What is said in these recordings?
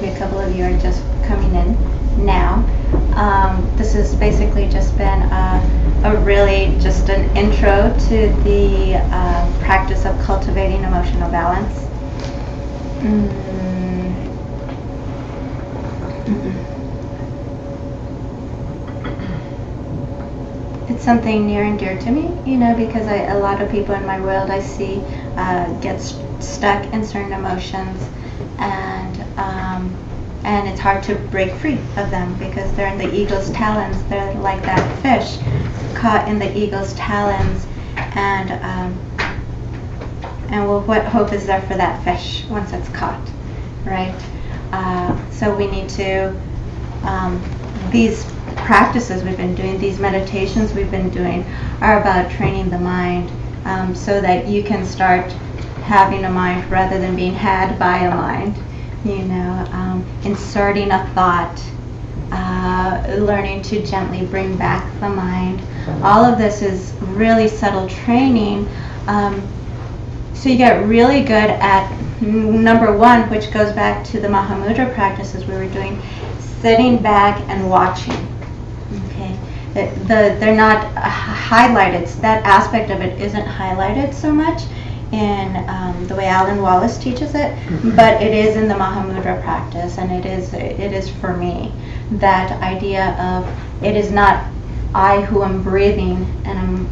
maybe a couple of you are just coming in now. This has basically just been really just an intro to the practice of cultivating emotional balance. It's something near and dear to me, because a lot of people in my world I see get stuck in certain emotions, and it's hard to break free of them because they're in the ego's talons. They're like that fish caught in the ego's talons, and well, what hope is there for that fish once it's caught, right? So we need to, these practices we've been doing, these meditations we've been doing, are about training the mind so that you can start having a mind rather than being had by a mind. Inserting a thought, learning to gently bring back the mind. All of this is really subtle training. So you get really good at number one, which goes back to the Mahamudra practices we were doing, sitting back and watching. Okay, they're not highlighted. That aspect of it isn't highlighted so much in the way Alan Wallace teaches it, but it is in the Mahamudra practice, and it is for me that idea of it is not I who am breathing and I'm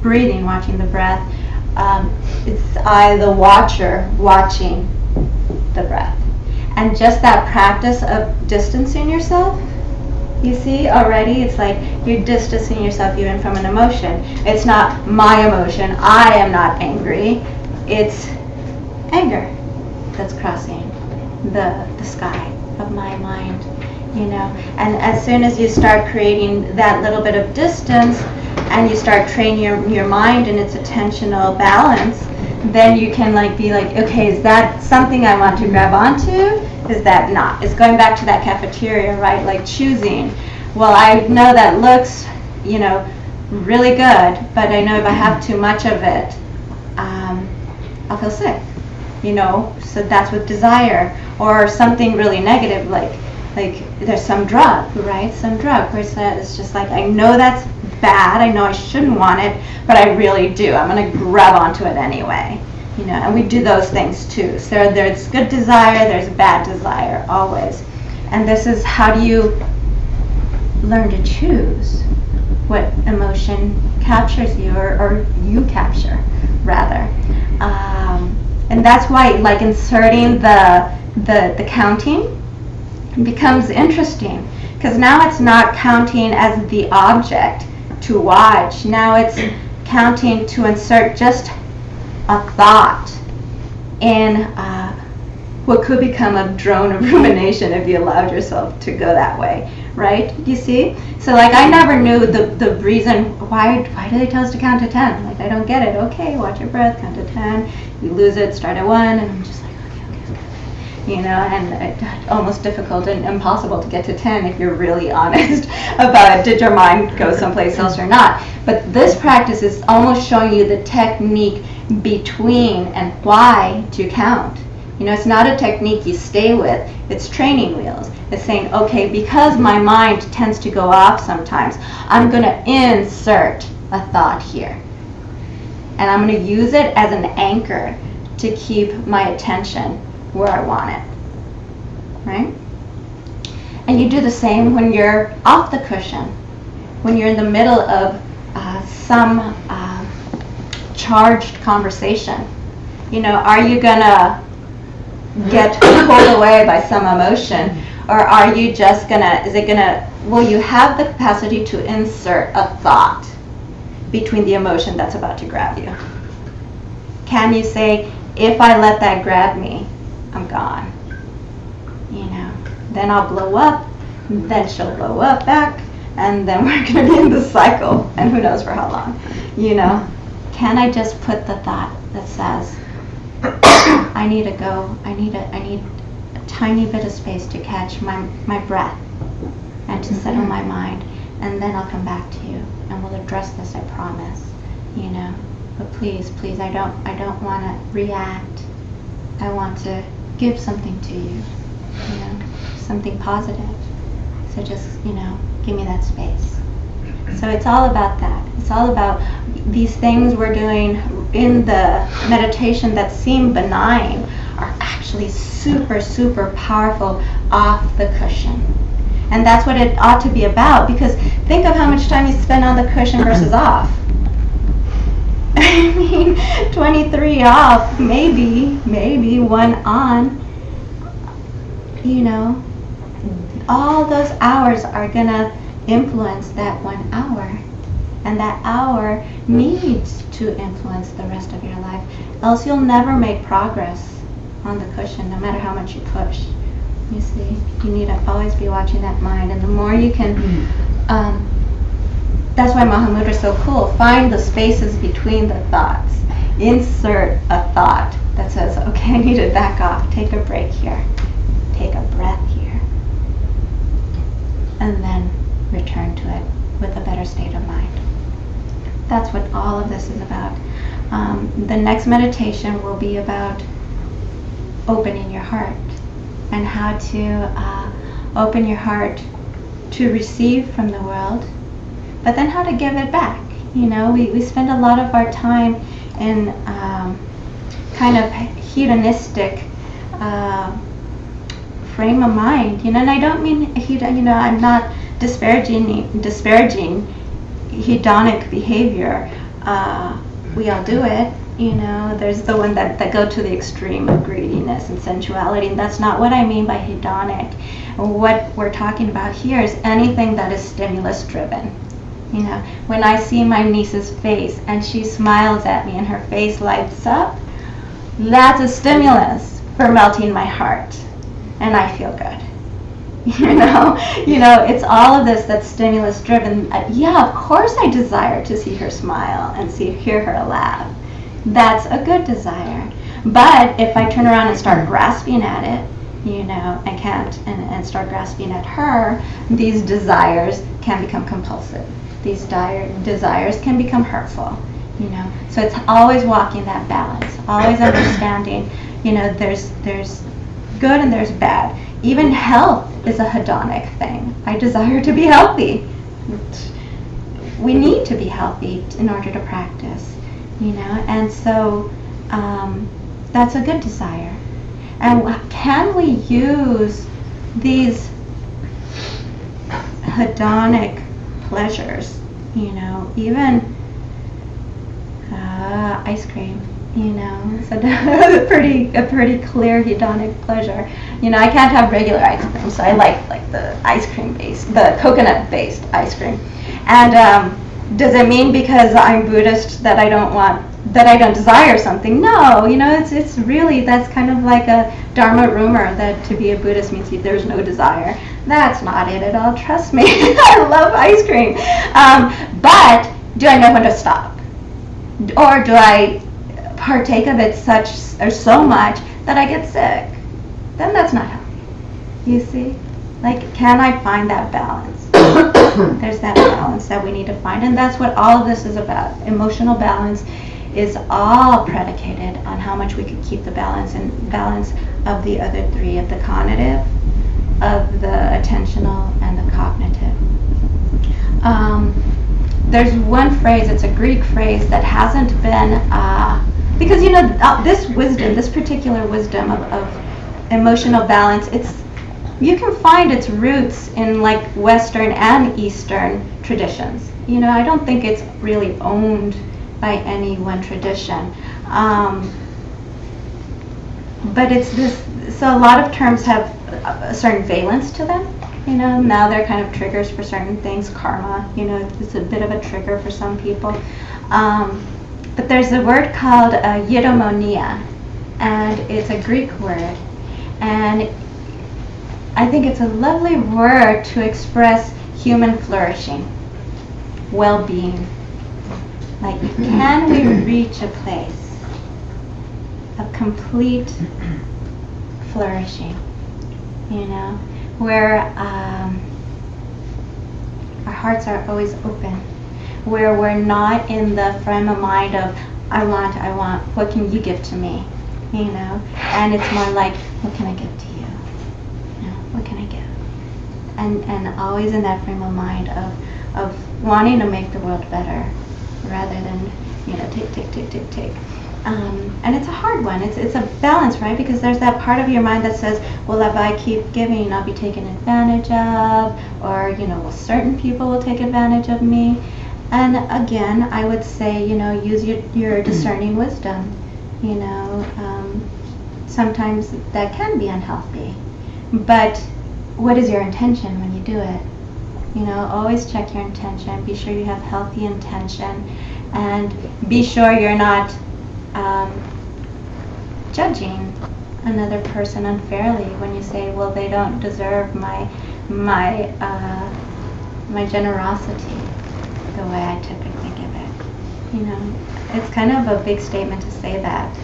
breathing, watching the breath. It's I, the watcher, watching the breath. And just that practice of distancing yourself, you see, already it's like you're distancing yourself even from an emotion. It's not my emotion. I am not angry. It's anger that's crossing the sky of my mind, And as soon as you start creating that little bit of distance and you start training your mind in its attentional balance, then you can be like, okay, is that something I want to grab onto? Is that not? It's going back to that cafeteria, right? Like choosing. Well, I know that looks, really good, but I know if I have too much of it, I'll feel sick, So that's with desire, or something really negative, like there's some drug, right? Some drug where it's just like, I know that's bad, I know I shouldn't want it, but I really do. I'm going to grab onto it anyway, and we do those things too. So there's good desire, there's bad desire, always. And this is how do you learn to choose what emotion captures you, or you capture, rather. And that's why, inserting the counting becomes interesting, because now it's not counting as the object to watch. Now it's counting to insert just a thought in what could become a drone of rumination if you allowed yourself to go that way, right? You see? So I never knew the reason why do they tell us to count to 10? I don't get it. Okay, watch your breath, count to 10. You lose it, start at 1, and I'm just like, okay. And it's almost difficult and impossible to get to 10 if you're really honest about did your mind go someplace else or not. But this practice is almost showing you the technique between and why to count. It's not a technique you stay with, it's training wheels. It's saying, okay, because my mind tends to go off sometimes, I'm going to insert a thought here. And I'm going to use it as an anchor to keep my attention where I want it, right? And you do the same when you're off the cushion, when you're in the middle of some charged conversation. Are you gonna get pulled away by some emotion, or are you just will you have the capacity to insert a thought between the emotion that's about to grab you? Can you say, if I let that grab me, I'm gone? Then I'll blow up, then she'll blow up back, and then we're going to be in this cycle, and who knows for how long. Can I just put the thought that says, I need to go, I need a tiny bit of space to catch my breath and to settle my mind, and then I'll come back to you and we'll address this, I promise. But please, I don't want to react. I want to give something to you. something positive. So just, give me that space. So it's all about that. It's all about these things we're doing in the meditation that seem benign are actually super, super powerful off the cushion. And that's what it ought to be about, because think of how much time you spend on the cushion versus off. I mean, 23 off, maybe 1 on. All those hours are going to influence that 1 hour. And that hour needs to influence the rest of your life. Else you'll never make progress on the cushion, no matter how much you push. You see, you need to always be watching that mind. And the more you can, that's why Mahamudra is so cool. Find the spaces between the thoughts. Insert a thought that says, okay, I need to back off. Take a break here. Take a breath here. And then return to it with a better state of mind. That's what all of this is about. The next meditation will be about opening your heart and how to open your heart to receive from the world, but then how to give it back. We spend a lot of our time in kind of hedonistic frame of mind, and I don't mean I'm not disparaging hedonic behavior. We all do it. There's the one that go to the extreme of greediness and sensuality, and that's not what I mean by hedonic. What we're talking about here is anything that is stimulus driven. When I see my niece's face and she smiles at me and her face lights up, that's a stimulus for melting my heart, and I feel good. It's all of this that's stimulus driven. Yeah, of course I desire to see her smile and hear her laugh. That's a good desire. But if I turn around and start grasping at it, I can't, and start grasping at her, these desires can become compulsive. These desires can become hurtful. So it's always walking that balance, always understanding, there's good and there's bad. Even health is a hedonic thing. I desire to be healthy. We need to be healthy in order to practice, and so that's a good desire. And can we use these hedonic pleasures, even ice cream, so a pretty clear hedonic pleasure. I can't have regular ice cream, so I like the ice cream based, the coconut based ice cream. And does it mean because I'm Buddhist that I don't desire something? No, it's really, that's kind of like a Dharma rumor that to be a Buddhist means there's no desire. That's not it at all, trust me. I love ice cream. But do I know when to stop? Or do I partake of it so much that I get sick? Then that's not healthy. You see? Can I find that balance? There's that balance that we need to find, and that's what all of this is about. Emotional balance is all predicated on how much we could keep the balance of the other three, of the cognitive, of the attentional, and the cognitive. There's one phrase, it's a Greek phrase that hasn't been, because this wisdom, this particular wisdom of emotional balance, you can find its roots in Western and Eastern traditions. I don't think it's really owned by any one tradition. But it's this, so a lot of terms have a certain valence to them. Now they're kind of triggers for certain things. Karma, it's a bit of a trigger for some people. But there's a word called eudaimonia, and it's a Greek word. And I think it's a lovely word to express human flourishing, well-being. Can we reach a place of complete flourishing, where our hearts are always open, where we're not in the frame of mind of, I want, what can you give to me, and it's more like, what can I give to you? What can I give? and always in that frame of mind of wanting to make the world better rather than, take. And it's a hard one. It's a balance, right? Because there's that part of your mind that says, well, if I keep giving, I'll be taken advantage of, or, well, certain people will take advantage of me. And again, I would say, use your discerning wisdom. Sometimes that can be unhealthy. But what is your intention when you do it? Always check your intention. Be sure you have healthy intention. And be sure you're not judging another person unfairly when you say, well, they don't deserve my generosity the way I typically give it. It's kind of a big statement to say that,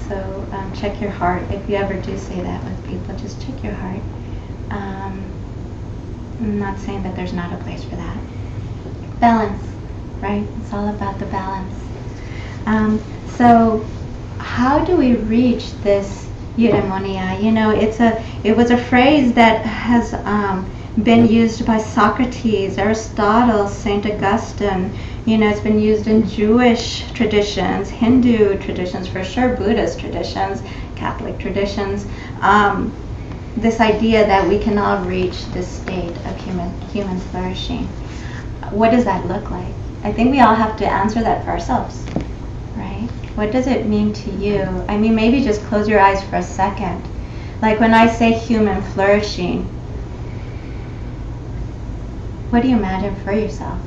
so check your heart. If you ever do say that with people, just check your heart. I'm not saying that there's not a place for that. Balance, right? It's all about the balance. So how do we reach this eudaimonia? It was a phrase that has been used by Socrates, Aristotle, St. Augustine. It's been used in Jewish traditions, Hindu traditions for sure, Buddhist traditions, Catholic traditions. This idea that we can all reach this state of human flourishing. What does that look like? I think we all have to answer that for ourselves, right? What does it mean to you? I mean, maybe just close your eyes for a second. Like when I say human flourishing, what do you imagine for yourself?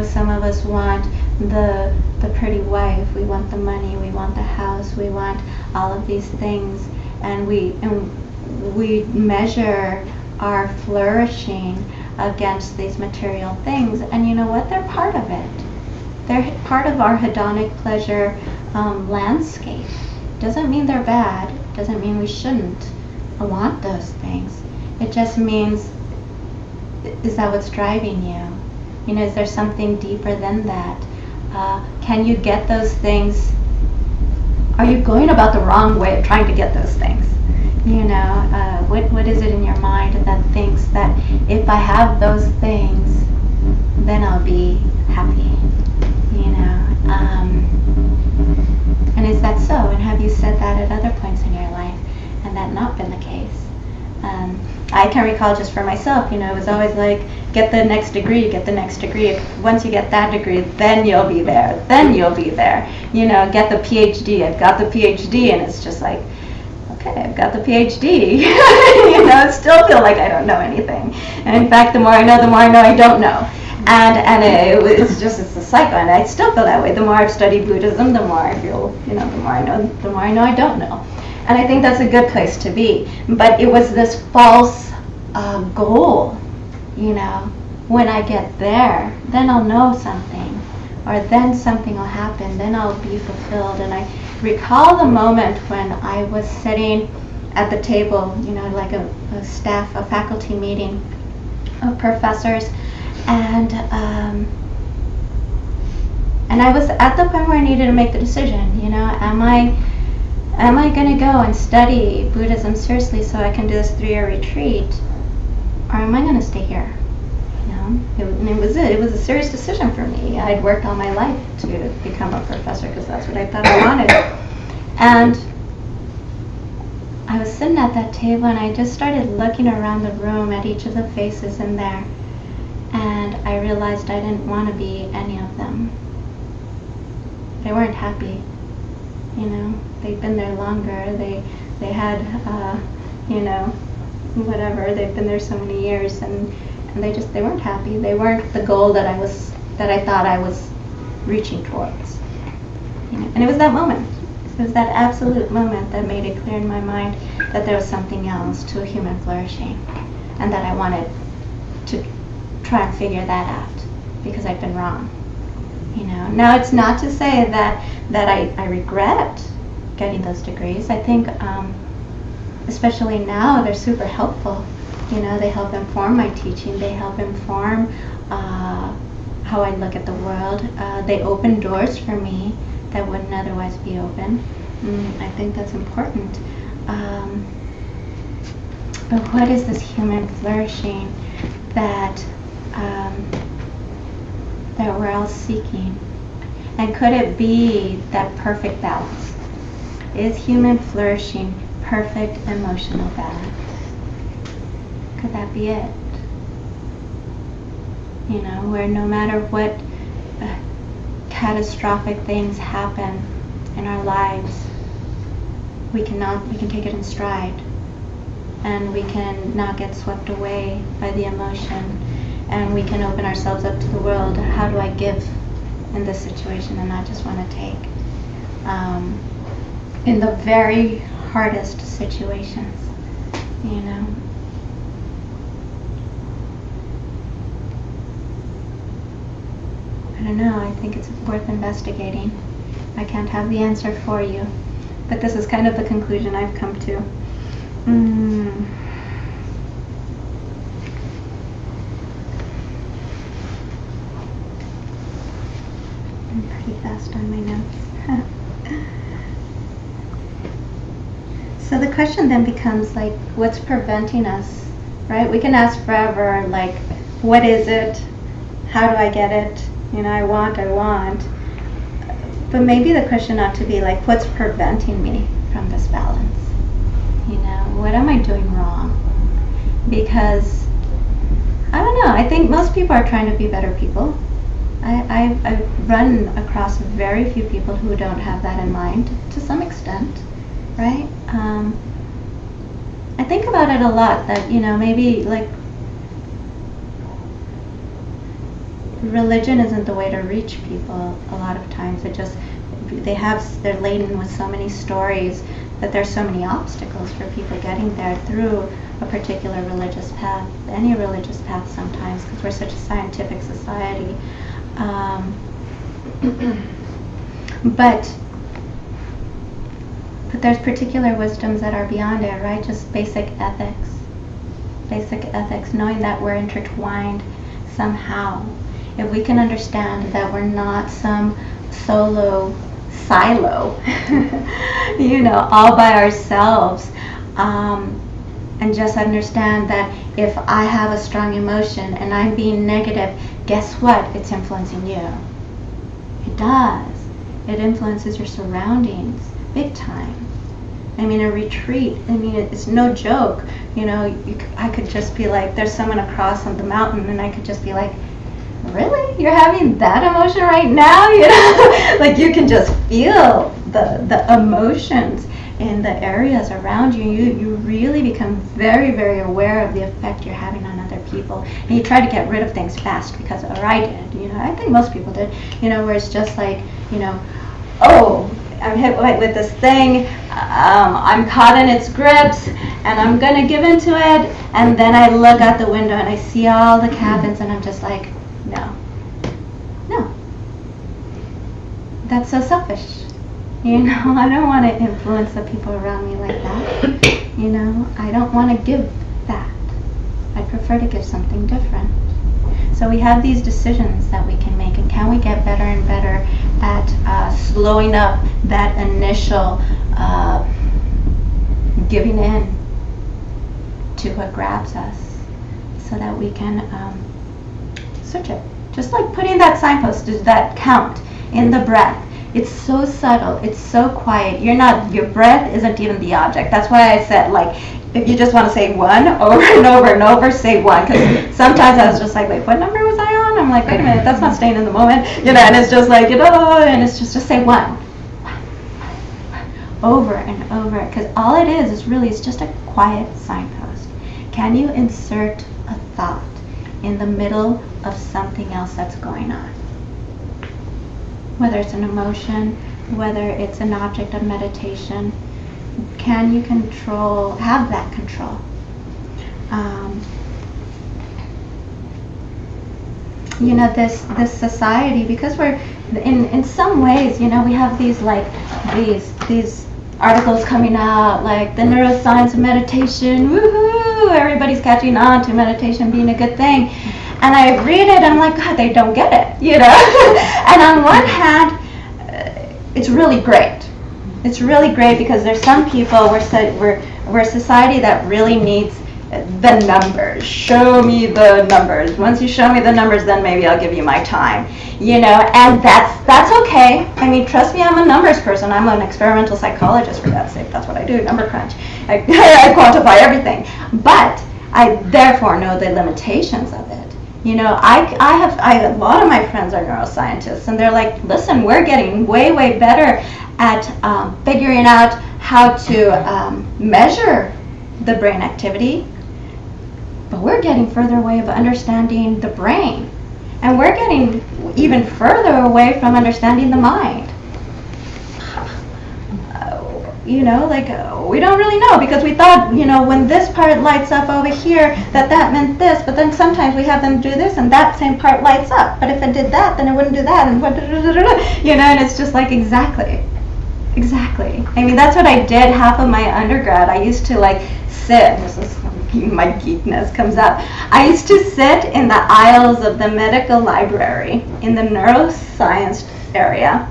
Some of us want the pretty wife, we want the money, we want the house, we want all of these things, and we measure our flourishing against these material things, and you know what? They're part of it. They're part of our hedonic pleasure landscape. Doesn't mean they're bad. Doesn't mean we shouldn't want those things. It just means, is that what's driving you? Is there something deeper than that? Can you get those things? Are you going about the wrong way of trying to get those things? What is it in your mind that thinks that if I have those things, then I'll be happy? And is that so? And have you said that at other points in your life and that not been the case? I can recall just for myself, it was always like, get the next degree, get the next degree. Once you get that degree, then you'll be there. Then you'll be there. Get the PhD. I've got the PhD, and it's just like, okay, I've got the PhD. I still feel like I don't know anything. And in fact, the more I know I don't know. And it's a cycle, and I still feel that way. The more I've studied Buddhism, the more I feel, the more I know I don't know. And I think that's a good place to be. But it was this false goal, when I get there, then I'll know something, or then something will happen, then I'll be fulfilled. And I recall the moment when I was sitting at the table, like a faculty meeting of professors, and I was at the point where I needed to make the decision, am I going to go and study Buddhism seriously so I can do this 3-year retreat, or am I going to stay here? It was a serious decision for me. I'd worked all my life to become a professor because that's what I thought I wanted. And I was sitting at that table, and I just started looking around the room at each of the faces in there, and I realized I didn't want to be any of them. They weren't happy. They'd been there longer. They had, whatever. They've been there so many years, and they weren't happy. They weren't the goal that I thought I was reaching towards. And it was that moment. It was that absolute moment that made it clear in my mind that there was something else to human flourishing, and that I wanted to try and figure that out because I'd been wrong. Now it's not to say that I regret getting those degrees. I think, especially now, they're super helpful. They help inform my teaching. They help inform how I look at the world. They open doors for me that wouldn't otherwise be open. I think that's important. But what is this human flourishing that that we're all seeking? And could it be that perfect balance? Is human flourishing perfect emotional balance? Could that be it? You know, where no matter what catastrophic things happen in our lives, we can take it in stride, and we can not get swept away by the emotion, and we can open ourselves up to the world. How do I give in this situation and not just want to take? In the very hardest situations, you know. I don't know, I think it's worth investigating. I can't have the answer for you, but this is kind of the conclusion I've come to. I'm pretty fast on my notes. So the question then becomes like, what's preventing us, right? We can ask forever, like, what is it? How do I get it? You know, I want. But maybe the question ought to be like, what's preventing me from this balance? You know, what am I doing wrong? Because, I don't know, I think most people are trying to be better people. I've run across very few people who don't have that in mind, to some extent, right? I think about it a lot, that, you know, maybe like religion isn't the way to reach people a lot of times. They're laden with so many stories that there's so many obstacles for people getting there through a particular religious path, any religious path sometimes, because we're such a scientific society. But there's particular wisdoms that are beyond it, right? Just basic ethics, knowing that we're intertwined somehow. If we can understand that we're not some silo, you know, all by ourselves, and just understand that if I have a strong emotion and I'm being negative, guess what? It's influencing you. It does. It influences your surroundings big time. I mean, a retreat, I mean, it's no joke. You know, I could just be like, there's someone across on the mountain, and I could just be like, really? You're having that emotion right now? You know, like you can just feel the emotions in the areas around you. You really become very, very aware of the effect you're having on other people. And you try to get rid of things fast, because, or I did, you know, I think most people did, you know, where it's just like, you know, oh, I'm hit with this thing, I'm caught in its grips, and I'm gonna give into it, and then I look out the window and I see all the cabins, and I'm just like, no, that's so selfish. You know, I don't want to influence the people around me like that. You know, I don't want to give that. I prefer to give something different. So we have these decisions that we can make, and can we get better and better at slowing up that initial giving in to what grabs us, so that we can search it. Just like putting that signpost, does that count in the breath? It's so subtle, it's so quiet. Your breath isn't even the object. That's why I said, like, if you just want to say one over and over and over, say one. Because sometimes I was just like, wait, what number was I on? I'm like, wait a minute, that's not staying in the moment. You know, and it's just like, you know, and it's just say one. Over and over. Because all it is really, it's just a quiet signpost. Can you insert a thought in the middle of something else that's going on? Whether it's an emotion, whether it's an object of meditation, can you have that control? You know, this society, because we're in some ways, you know, we have these articles coming out, like the neuroscience of meditation, woohoo! Everybody's catching on to meditation being a good thing. And I read it, and I'm like, God, they don't get it, you know? And on one hand, it's really great. It's really great because there's some people, we're a society that really needs the numbers. Show me the numbers. Once you show me the numbers, then maybe I'll give you my time. And that's okay. I mean, trust me, I'm a numbers person. I'm an experimental psychologist, for God's sake. That's what I do, number crunch. I quantify everything. But I therefore know the limitations of it. A lot of my friends are neuroscientists, and they're like, listen, we're getting way, way better at figuring out how to measure the brain activity, but we're getting further away of understanding the brain, and we're getting even further away from understanding the mind. We don't really know, because we thought, when this part lights up over here, that meant this, but then sometimes we have them do this and that same part lights up, but if it did that, then it wouldn't do that, and it's just like, exactly. I mean, that's what I did half of my undergrad. I used to sit, this is my geekness comes up, I used to sit in the aisles of the medical library in the neuroscience area,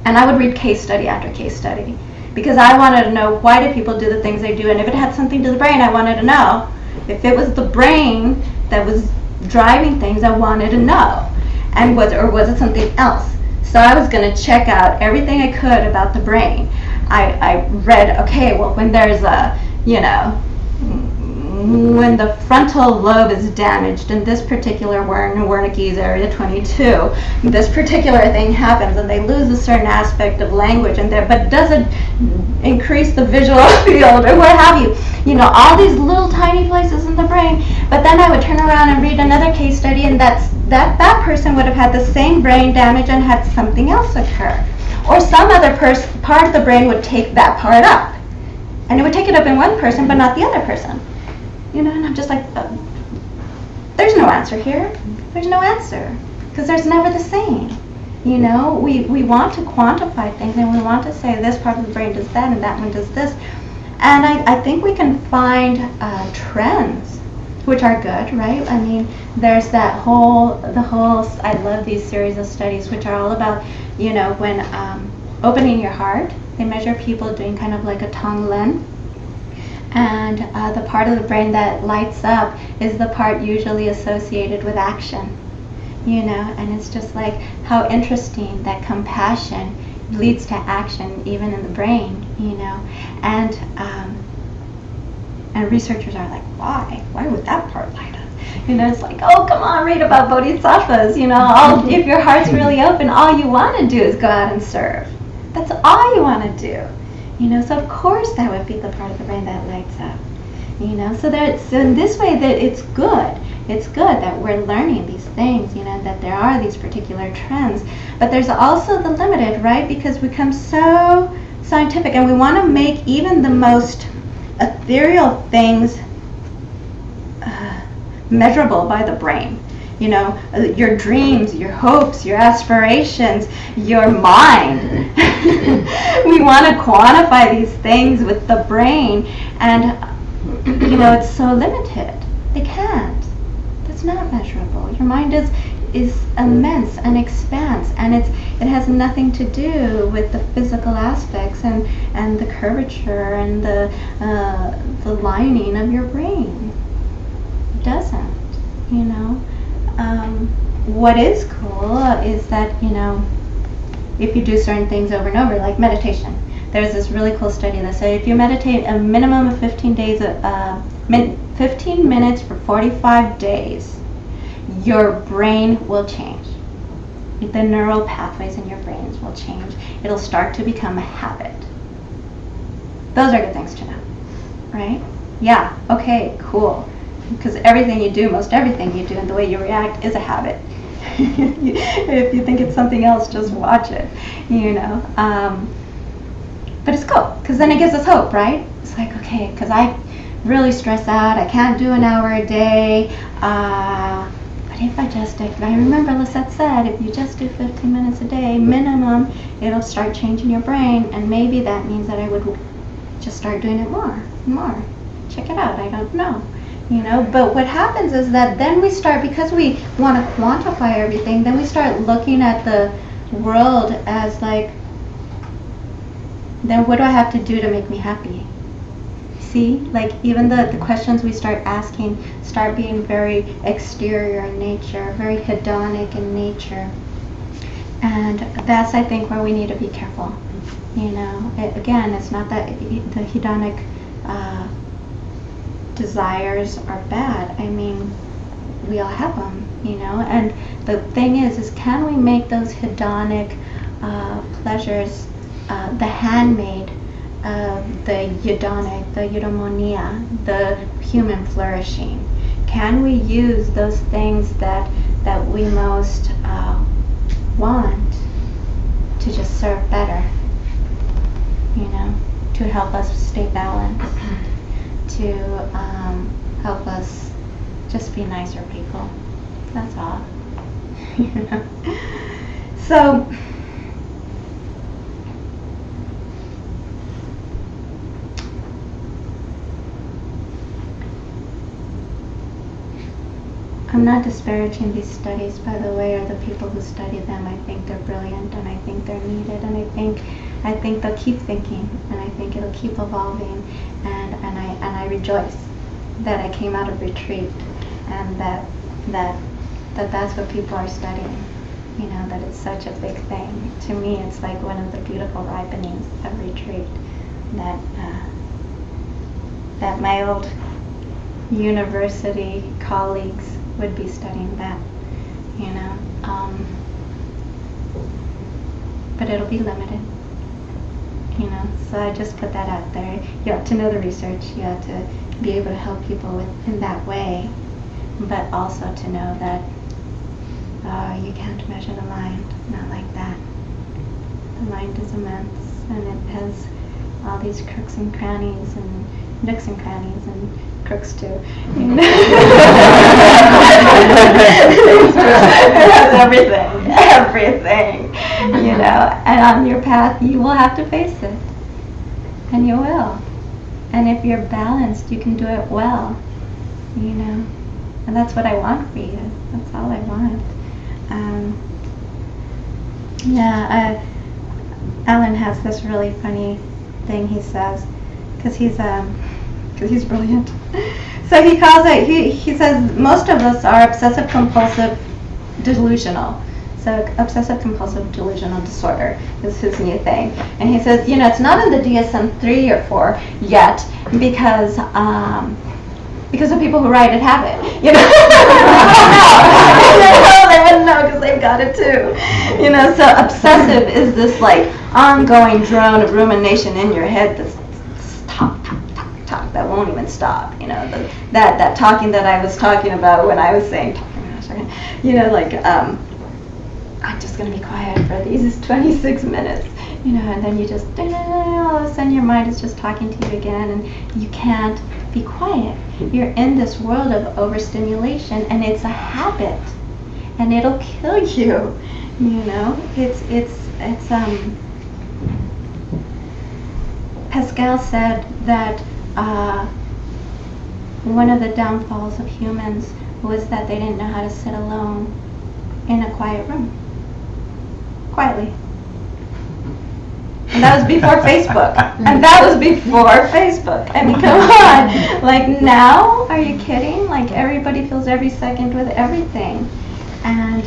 and I would read case study after case study, because I wanted to know, why do people do the things they do, and if it had something to the brain, I wanted to know. If it was the brain that was driving things, I wanted to know, and was it something else? So I was going to check out everything I could about the brain. I read, okay, well, when there's when the frontal lobe is damaged in this particular Wernicke's area 22, this particular thing happens, and they lose a certain aspect of language in there, but does it increase the visual field or what have you? All these little tiny places in the brain. But then I would turn around and read another case study, and that person would have had the same brain damage and had something else occur. Or some other part of the brain would take that part up. And it would take it up in one person, but not the other person. And I'm just like, there's no answer here. There's no answer. Because there's never the same. We want to quantify things, and we want to say this part of the brain does that and that one does this. And I think we can find trends, which are good, right? I mean, there's the whole, I love these series of studies which are all about, when opening your heart, they measure people doing kind of like a Tonglen. And the part of the brain that lights up is the part usually associated with action, and it's just like how interesting that compassion leads to action even in the brain, and researchers are like, why would that part light up? It's like, oh, come on, read about bodhisattvas, if your heart's really open, all you want to do is go out and serve. That's all you want to do. So of course that would be the part of the brain that lights up. So in this way that it's good. It's good that we're learning these things, that there are these particular trends. But there's also the limited, right? Because we become so scientific, and we want to make even the most ethereal things measurable by the brain. Your dreams, your hopes, your aspirations, your mind. We want to quantify these things with the brain, and it's so limited. It can't. That's not measurable. Your mind is immense and expanse, and it has nothing to do with the physical aspects and the curvature and the lining of your brain. It doesn't. What is cool is that, if you do certain things over and over, like meditation, there's this really cool study that said if you meditate a minimum of 15 minutes for 45 days, your brain will change. The neural pathways in your brains will change. It'll start to become a habit. Those are good things to know, right? Yeah, okay, cool. Because everything you do, most everything you do, and the way you react is a habit. If you think it's something else, just watch it, But it's cool, because then it gives us hope, right? It's like, okay, because I really stress out. I can't do an hour a day. But if I remember Lisette said, if you just do 15 minutes a day, minimum, it'll start changing your brain. And maybe that means that I would just start doing it more and more. Check it out. I don't know. But what happens is that then we start, because we want to quantify everything, then we start looking at the world as like then what do I have to do to make me happy? See, like even the questions we start asking start being very exterior in nature, very hedonic in nature. And that's, I think, where we need to be careful. You know, again, it's not that the hedonic desires are bad. I mean, we all have them, you know. And the thing is can we make those hedonic pleasures the handmaid of the eudaimonic, the eudaimonia, the human flourishing? Can we use those things that we most want to just serve better? You know, to help us stay balanced, to help us just be nicer people. That's all. You know. So I'm not disparaging these studies, by the way, or the people who study them. I think they're brilliant, and I think they're needed, and I think they'll keep thinking, and I think it'll keep evolving, and I rejoice that I came out of retreat, and that's what people are studying. You know, that it's such a big thing. To me, it's like one of the beautiful ripenings of retreat. That my old university colleagues would be studying that, you know. But it'll be limited, you know. So I just put that out there. You have to know the research. You have to be able to help people in that way, but also to know that you can't measure the mind, not like that. The mind is immense, and it has all these crooks and crannies and nooks and crannies and crooks too. You know? It has everything, you know. And on your path, you will have to face it, and you will. And if you're balanced, you can do it well, you know. And that's what I want for you. That's all I want. Alan has this really funny thing he says, because he's brilliant. So he calls it, he says most of us are obsessive compulsive delusional. So obsessive compulsive delusional disorder is his new thing. And he says, you know, it's not in the DSM-3 or 4 yet because the people who write it have it, you know. They wouldn't know because they've got it too, you know. So obsessive is this like ongoing drone of rumination in your head that's talk that won't even stop, you know. That talking that I was talking about when I was saying talking, you know, like I'm just going to be quiet for these 26 minutes, you know, and then you just all of a sudden your mind is just talking to you again, and you can't be quiet. You're in this world of overstimulation, and it's a habit, and it'll kill you, you know. It's Pascal said that one of the downfalls of humans was that they didn't know how to sit alone in a quiet room, quietly. And that was before Facebook. And that was before Facebook. I mean, come on. Like now, are you kidding? Like everybody feels every second with everything. And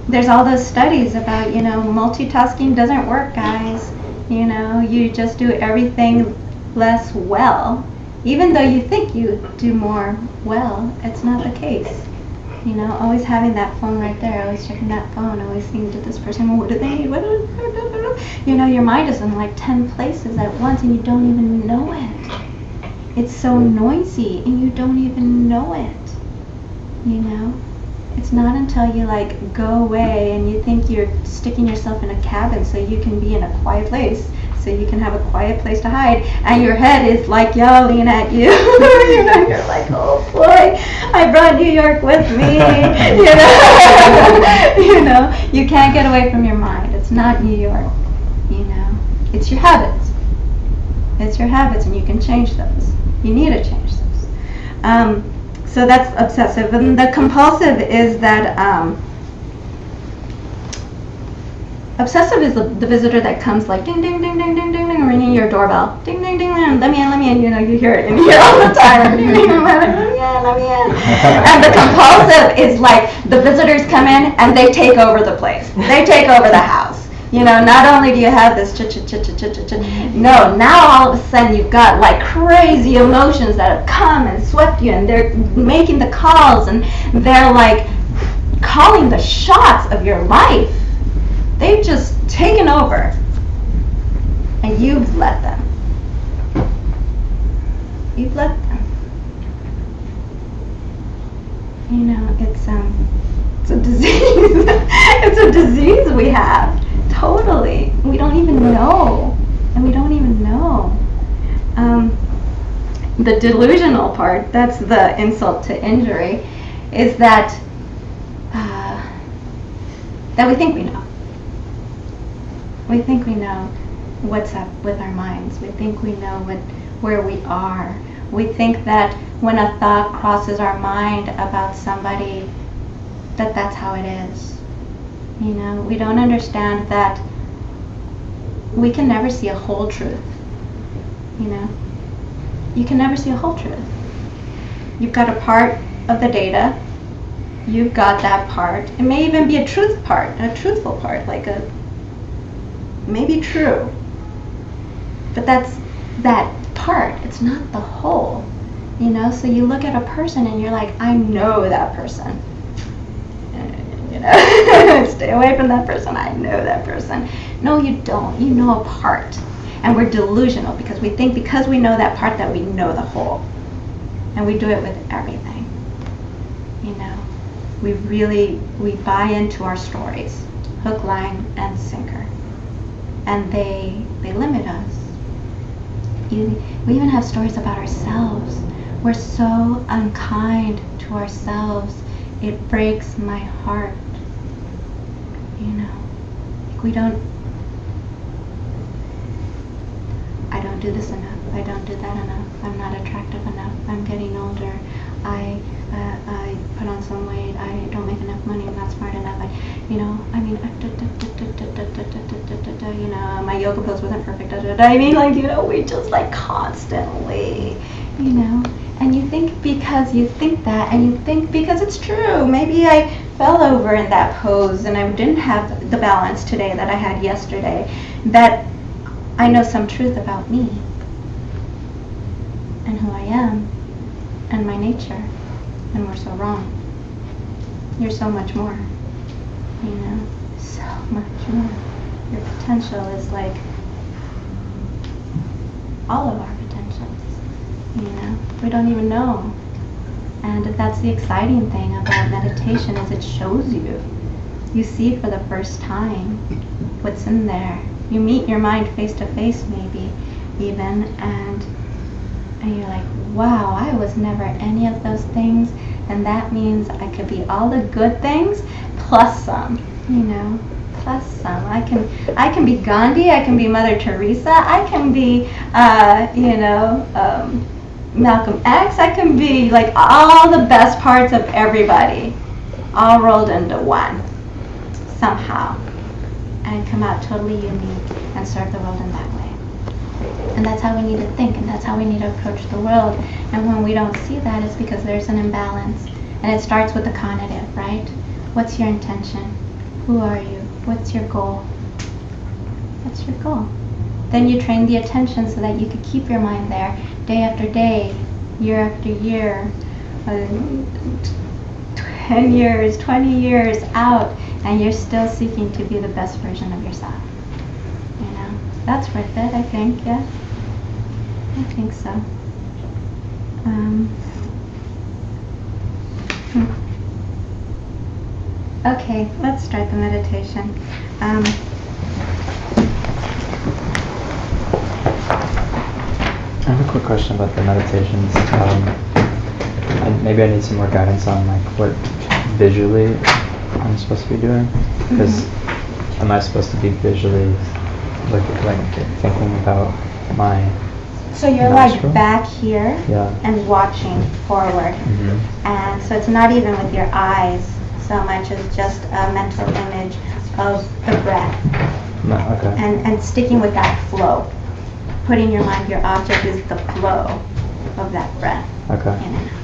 there's all those studies about, you know, multitasking doesn't work, guys. You know, you just do everything less well. Even though you think you do more well, it's not the case. You know, always having that phone right there, always checking that phone, always thinking to this person, well, what do they need? You know, your mind is in like 10 places at once and you don't even know it. It's so noisy and you don't even know it. You know? It's not until you like go away and you think you're sticking yourself in a cabin so you can be in a quiet place, so you can have a quiet place to hide, and your head is like yelling at you. You know, you're like, oh boy, I brought New York with me. You know, you know, you can't get away from your mind. It's not New York. You know, it's your habits. It's your habits, and you can change those. You need to change those. So that's obsessive, and the compulsive is that Obsessive is the visitor that comes like ding, ding, ding, ding, ding, ding, ding, ringing your doorbell. Ding, ding, ding, ding, let me in, you hear it in here all the time. Ding, ding, ding, let me in. And the compulsive is like the visitors come in and they take over the place. They take over the house. Not only do you have this no, now all of a sudden you've got like crazy emotions that have come and swept you, and they're making the calls, and they're like calling the shots of your life. They've just taken over, and you've let them. You've let them. It's a disease. It's a disease we have. Totally. We don't even know. And we don't even know. The delusional part, that's the insult to injury, is that we think we know. We think we know what's up with our minds. We think we know where we are. We think that when a thought crosses our mind about somebody, that's how it is. We don't understand that we can never see a whole truth. You can never see a whole truth. You've got a part of the data. You've got that part. It may even be a truthful part, like maybe true. But that's that part. It's not the whole. So you look at a person and you're like, I know that person. Stay away from that person. I know that person. No, you don't. You know a part. And we're delusional because we think because we know that part that we know the whole. And we do it with everything. We buy into our stories, hook, line, and sinker. And they limit us. We even have stories about ourselves. We're so unkind to ourselves. It breaks my heart. I don't do this enough. I don't do that enough. I'm not attractive enough. I'm getting older. I put on some weight. I don't make enough money. I'm not smart enough. My yoga pose wasn't perfect. We just like constantly, And you think because you think that, and you think because it's true. Maybe I fell over in that pose and I didn't have the balance today that I had yesterday. That I know some truth about me and who I am and my nature. And we're so wrong. You're so much more. So much more. Your potential is like all of our potentials. We don't even know. And that's the exciting thing about meditation is it shows you. You see for the first time what's in there. You meet your mind face to face maybe even, and you're like, wow, I was never any of those things, and that means I could be all the good things plus some, plus some. I can be Gandhi, I can be Mother Teresa, I can be Malcolm X, I can be like all the best parts of everybody all rolled into one somehow, and come out totally unique and serve the world in that way. And that's how we need to think, and that's how we need to approach the world. And when we don't see that, it's because there's an imbalance. And it starts with the cognitive, right? What's your intention? Who are you? What's your goal? What's your goal? Then you train the attention so that you could keep your mind there day after day, year after year, 10 years, 20 years out, and you're still seeking to be the best version of yourself. That's worth it, I think, yeah. I think so. Okay, let's start the meditation. I have a quick question about the meditations. And maybe I need some more guidance on what visually I'm supposed to be doing. Because am I supposed to be visually thinking about my So you're nostril? like back here and watching forward. And so it's not even with your eyes so much as just a mental image of the breath. No, okay. And sticking with that flow. Putting your mind, your object is the flow of that breath. Okay. In and out.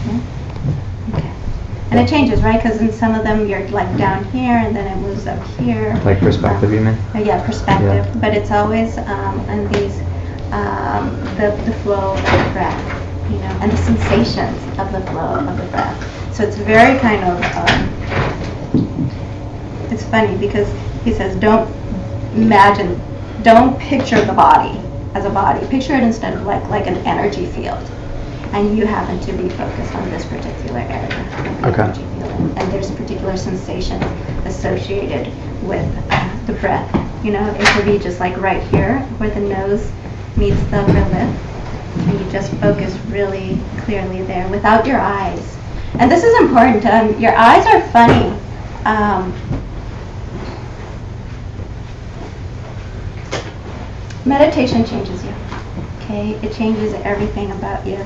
Yeah? Okay. And it changes, right? Because in some of them you're like down here and then it moves up here. Like perspective, you mean? Yeah, perspective. Yeah. But it's always in these, the flow of the breath, you know, and the sensations of the flow of the breath. So it's very kind of, it's funny because he says don't picture the body as a body. Picture it instead of like an energy field. And you happen to be focused on this particular area of the Okay. energy field. And there's particular sensations associated with the breath. You know, it could be just like right here where the nose meets the upper lip. And you just focus really clearly there without your eyes. And this is important. Your eyes are funny. Meditation changes you, okay? It changes everything about you.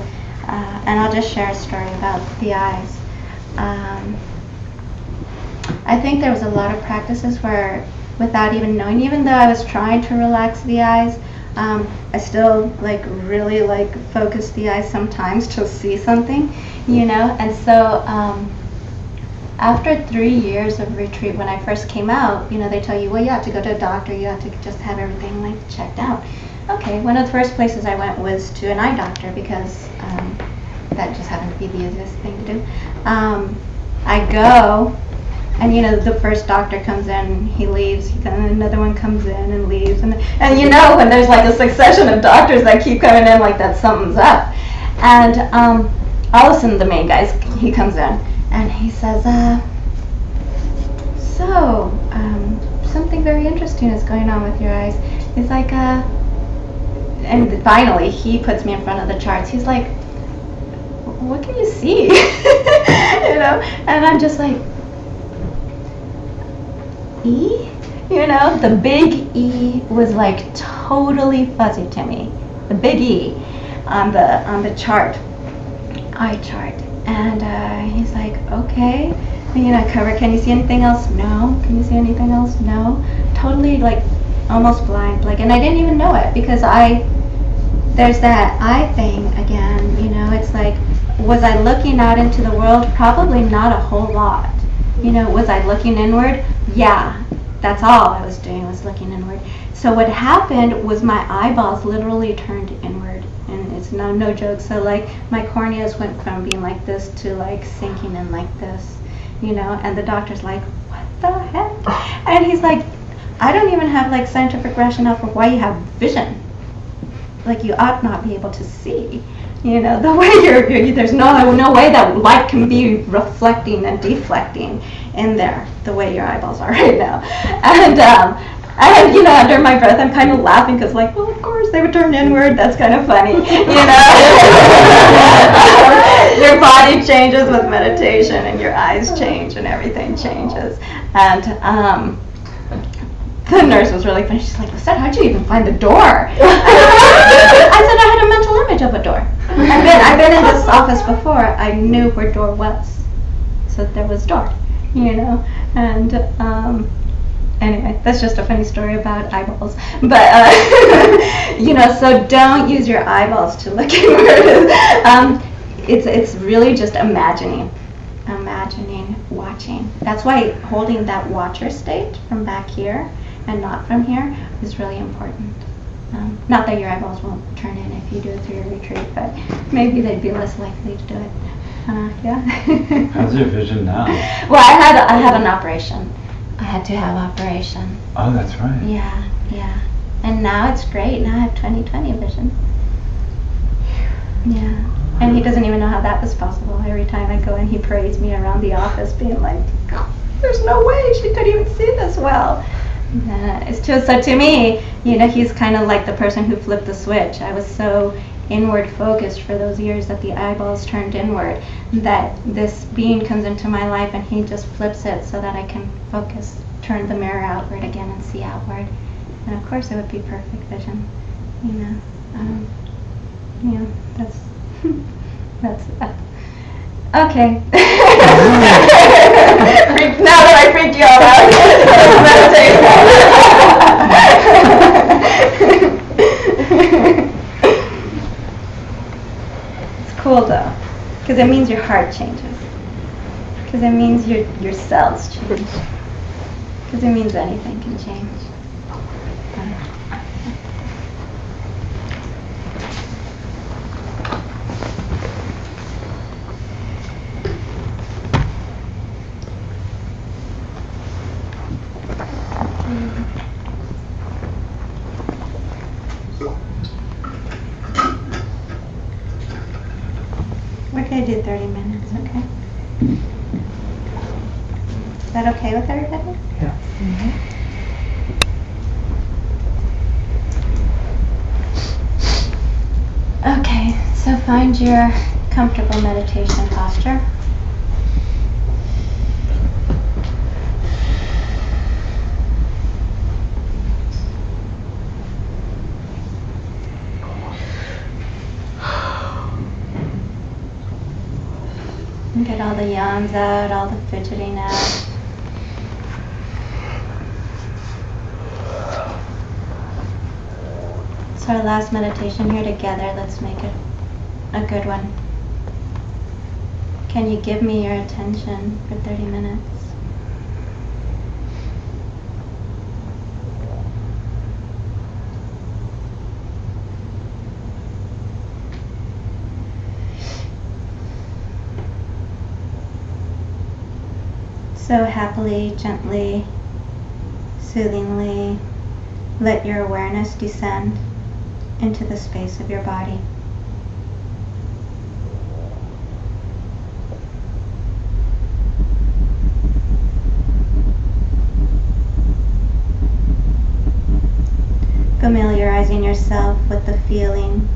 And I'll just share a story about the eyes. I think there was a lot of practices where, without even knowing, even though I was trying to relax the eyes, I still really focus the eyes sometimes to see something, you know? And so after 3 years of retreat, when I first came out, you know, they tell you, well, you have to go to a doctor, you have to just have everything checked out. Okay, one of the first places I went was to an eye doctor because that just happened to be the easiest thing to do. I go, and you know, the first doctor comes in, he leaves, then another one comes in and leaves, and you know, when there's like a succession of doctors that keep coming in like that, something's up. And all of a sudden the main guy, he comes in, and he says, something very interesting is going on with your eyes. He's like, and finally he puts me in front of the charts. He's like, what can you see? You know, and I'm just like, E? You know, the big E was like totally fuzzy to me. The big E on the chart, eye chart. And he's like, okay. And, you know, cover, can you see anything else? No. Can you see anything else? No. Totally almost blind. And I didn't even know it because there's that eye thing again, you know, it's like, was I looking out into the world? Probably not a whole lot. You know, was I looking inward? Yeah, that's all I was doing, was looking inward. So what happened was my eyeballs literally turned inward, and it's no joke. So my corneas went from being like this to sinking in like this, you know, and the doctor's like, what the heck? And he's like, I don't even have scientific rationale for why you have vision. You ought not be able to see, you know, the way there's no way that light can be reflecting and deflecting in there the way your eyeballs are right now. And you know, under my breath I'm kind of laughing because well, of course they would turn inward, that's kind of funny, you know. Your body changes with meditation and your eyes change and everything changes. And the nurse was really funny. She's like, Lisette, how'd you even find the door? I said I had a mental image of a door. I've been in this office before. I knew where door was. So there was door, you know. And anyway, that's just a funny story about eyeballs. But, you know, so don't use your eyeballs to look inward. It's really just imagining, watching. That's why holding that watcher state from back here and not from here is really important. Not that your eyeballs won't turn in if you do it through your retreat, but maybe they'd be less likely to do it. Yeah. How's your vision now? Well, I had an operation. I had to have operation. Oh, that's right. Yeah. And now it's great. Now I have 20/20 vision. Yeah. And he doesn't even know how that was possible. Every time I go in, he parades me around the office being like, oh, there's no way she could even see this well. So to me, you know, he's kind of like the person who flipped the switch. I was so inward focused for those years that the eyeballs turned inward, that this being comes into my life and he just flips it so that I can focus, turn the mirror outward again and see outward. And of course it would be perfect vision, you know. That's Okay. Now that I freaked you all out, meditate. It's cool though, because it means your heart changes. Because it means your cells change. Because it means anything can change. We're going to do 30 minutes, okay? Is that okay with everybody? Yeah. Okay, so find your comfortable meditation posture. And get all the yawns out, all the fidgeting out. It's our last meditation here together. Let's make it a good one. Can you give me your attention for 30 minutes? So happily, gently, soothingly, let your awareness descend into the space of your body. Familiarizing yourself with the feeling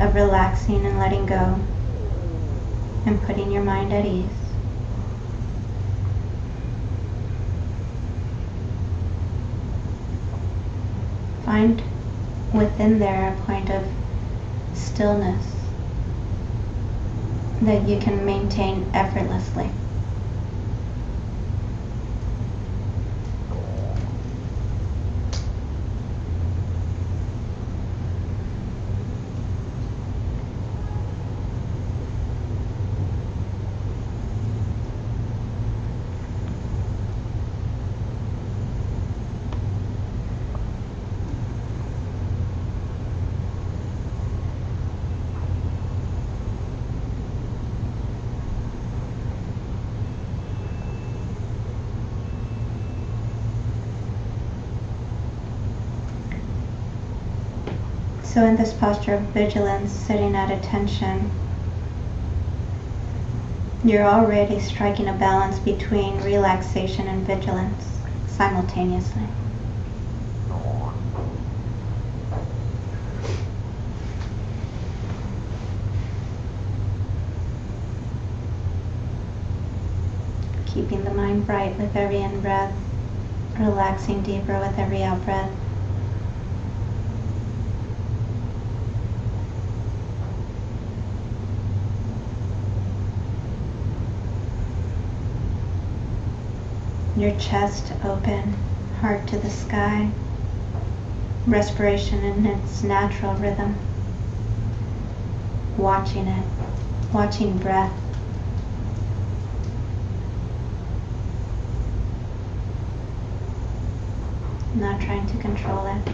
of relaxing and letting go and putting your mind at ease. Find within there a point of stillness that you can maintain effortlessly. So in this posture of vigilance, sitting at attention, you're already striking a balance between relaxation and vigilance simultaneously. Keeping the mind bright with every in-breath, relaxing deeper with every out-breath. Your chest open, heart to the sky, respiration in its natural rhythm. Watching it, watching breath. Not trying to control it.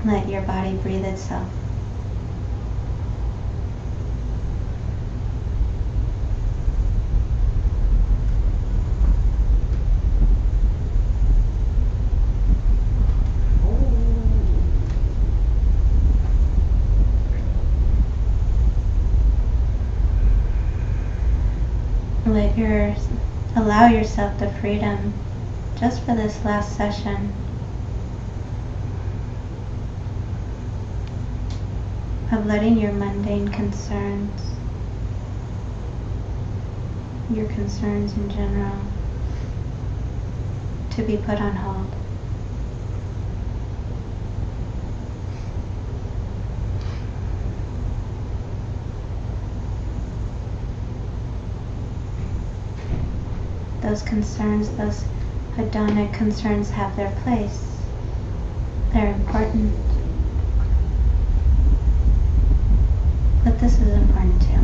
Let your body breathe itself. Allow yourself the freedom, just for this last session, of letting your mundane concerns, your concerns in general, to be put on hold. those concerns, those hedonic concerns have their place. They're important. But this is important too.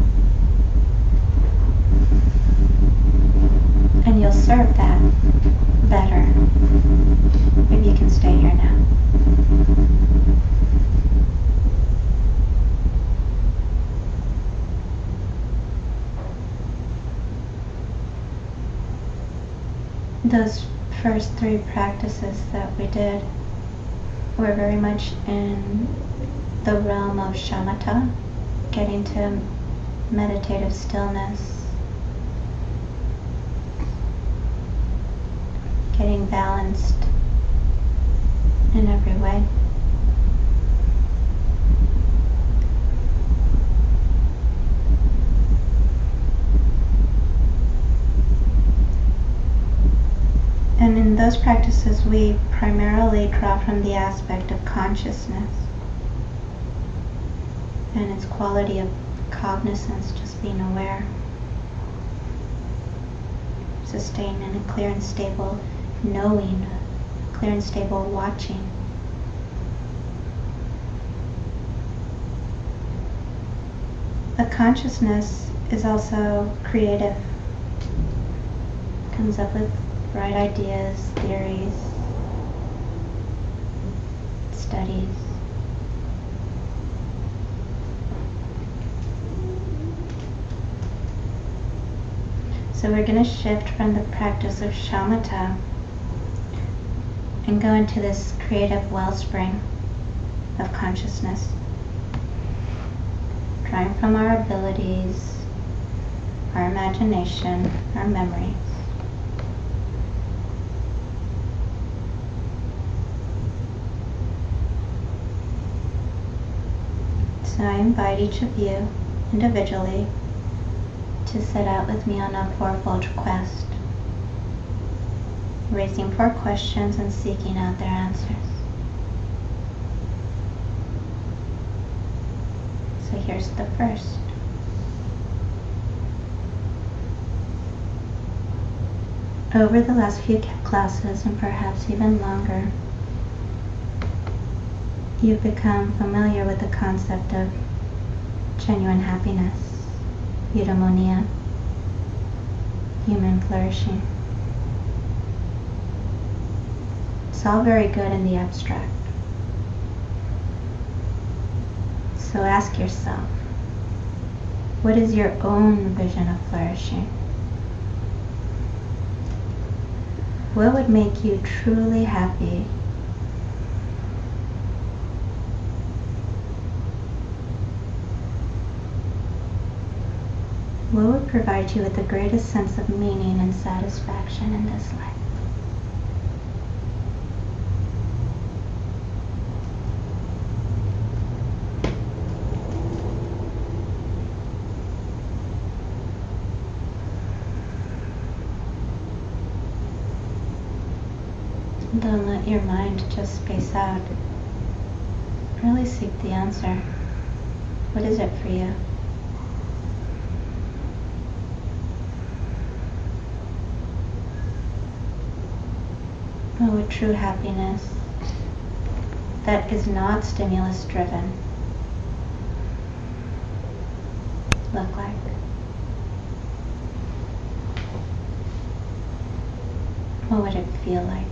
And you'll serve that better if you can stay here now. Those first 3 practices that we did were very much in the realm of shamatha, getting to meditative stillness, getting balanced in every way. And in those practices, we primarily draw from the aspect of consciousness and its quality of cognizance, just being aware, sustained in a clear and stable knowing, clear and stable watching. But consciousness is also creative, comes up with bright ideas, theories, studies. So we're going to shift from the practice of shamatha and go into this creative wellspring of consciousness, drawing from our abilities, our imagination, our memories. So I invite each of you individually to set out with me on a 4-fold quest, raising 4 questions and seeking out their answers. So here's the first. Over the last few classes, and perhaps even longer, you've become familiar with the concept of genuine happiness, eudaimonia, human flourishing. It's all very good in the abstract. So ask yourself, what is your own vision of flourishing? What would make you truly happy? What would provide you with the greatest sense of meaning and satisfaction in this life? Don't let your mind just space out. Really seek the answer. What is it for you? What would true happiness that is not stimulus driven look like? What would it feel like?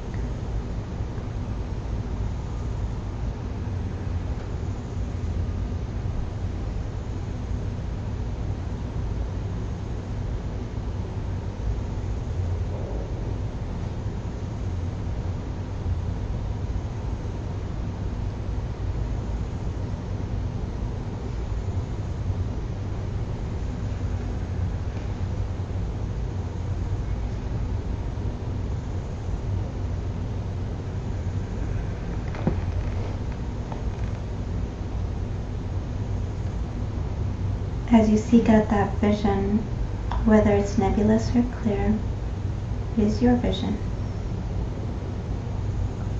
As you seek out that vision, whether it's nebulous or clear, it is your vision.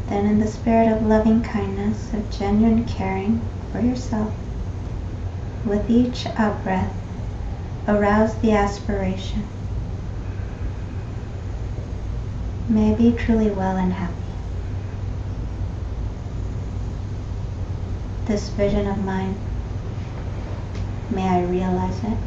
Then in the spirit of loving kindness, of genuine caring for yourself, with each out-breath, arouse the aspiration. May I be truly well and happy. This vision of mine, may I realize it.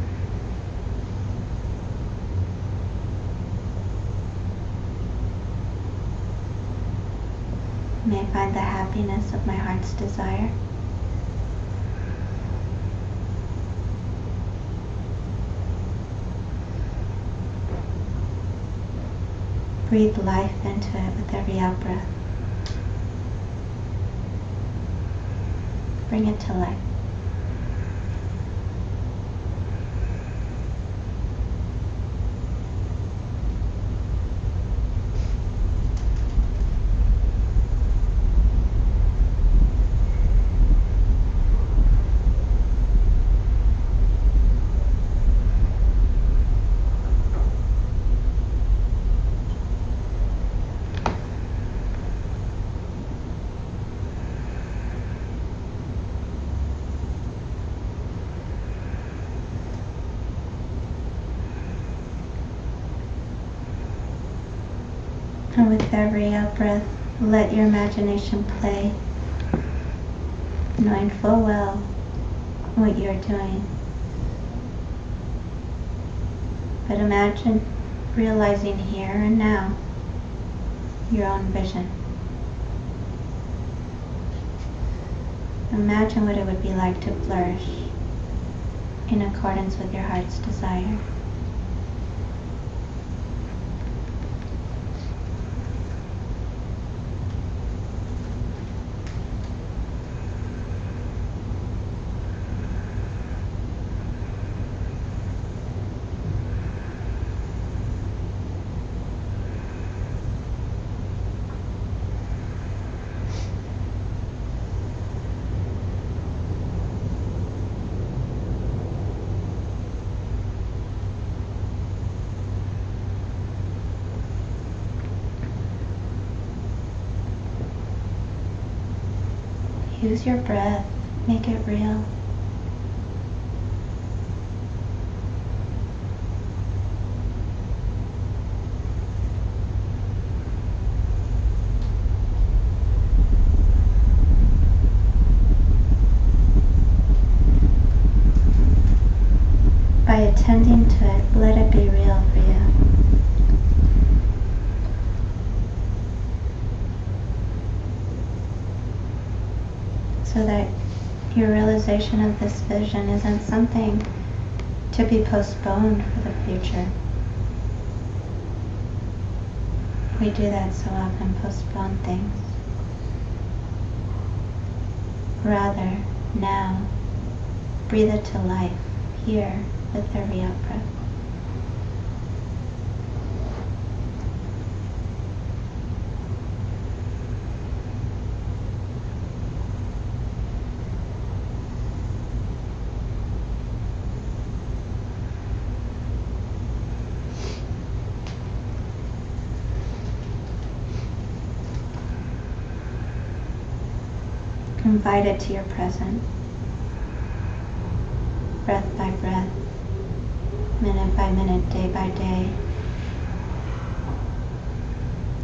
May I find the happiness of my heart's desire. Breathe life into it with every out-breath. Bring it to life. And with every out-breath, let your imagination play, knowing full well what you're doing. But imagine realizing here and now your own vision. Imagine what it would be like to flourish in accordance with your heart's desire. Use your breath, make it real. By attending to it, let it be real for you. So that your realization of this vision isn't something to be postponed for the future. We do that so often, postpone things. Rather, now, breathe it to life, here, with every out-breath. Invite it to your present, breath by breath, minute by minute, day by day.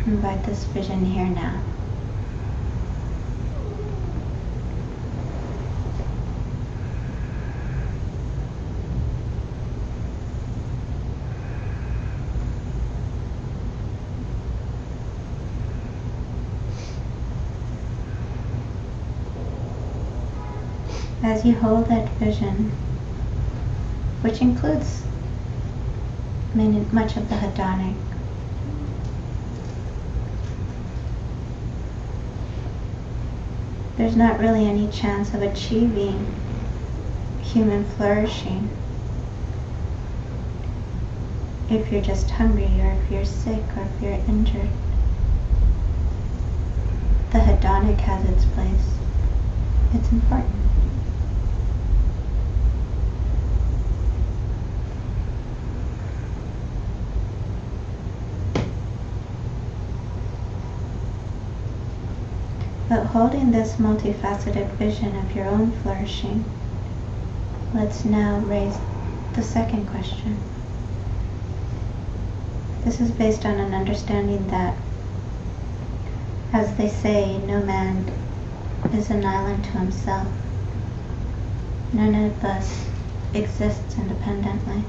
Invite this vision here now. As you hold that vision, which includes much of the hedonic, there's not really any chance of achieving human flourishing if you're just hungry, or if you're sick, or if you're injured. The hedonic has its place. It's important. But holding this multifaceted vision of your own flourishing, let's now raise the second question. This is based on an understanding that, as they say, no man is an island to himself. None of us exists independently.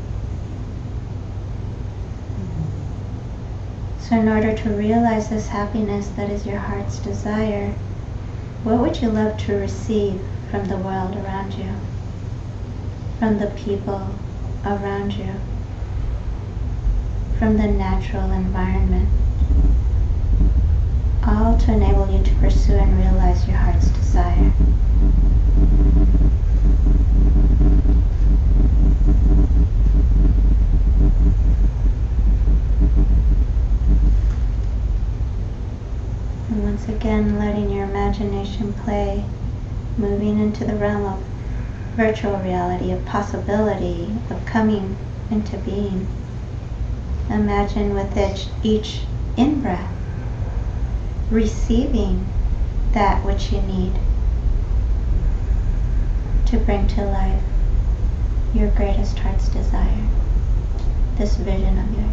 So in order to realize this happiness that is your heart's desire, what would you love to receive from the world around you, from the people around you, from the natural environment, all to enable you to pursue and realize your heart's desire? And once again, letting your imagination play, moving into the realm of virtual reality, of possibility, of coming into being. Imagine with each in-breath, receiving that which you need to bring to life your greatest heart's desire, this vision of yours.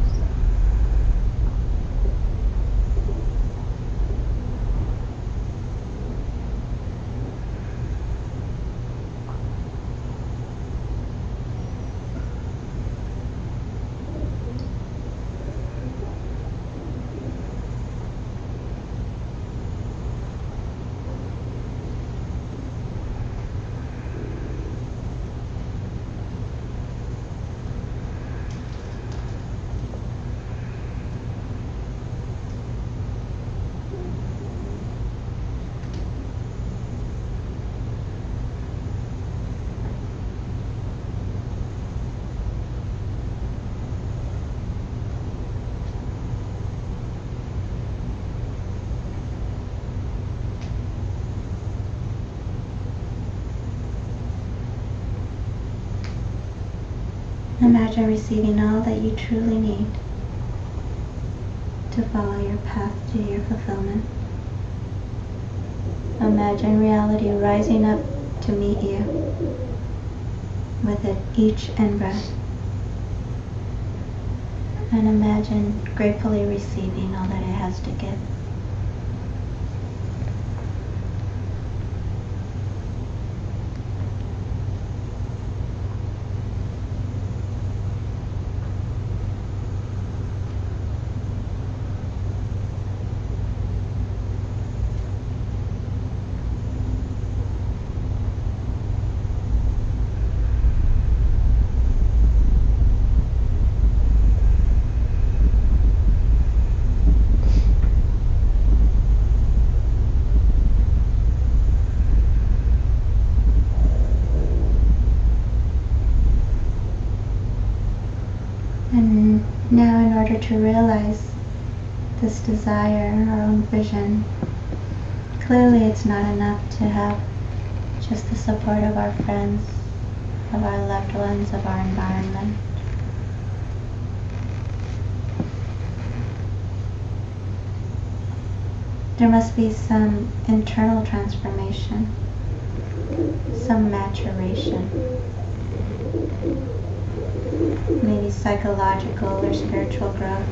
Imagine receiving all that you truly need to follow your path to your fulfillment. Imagine reality rising up to meet you with each in-breath. And imagine gratefully receiving all that it has to give. And now, in order to realize this desire, our own vision, clearly it's not enough to have just the support of our friends, of our loved ones, of our environment. There must be some internal transformation, some maturation, maybe psychological or spiritual growth.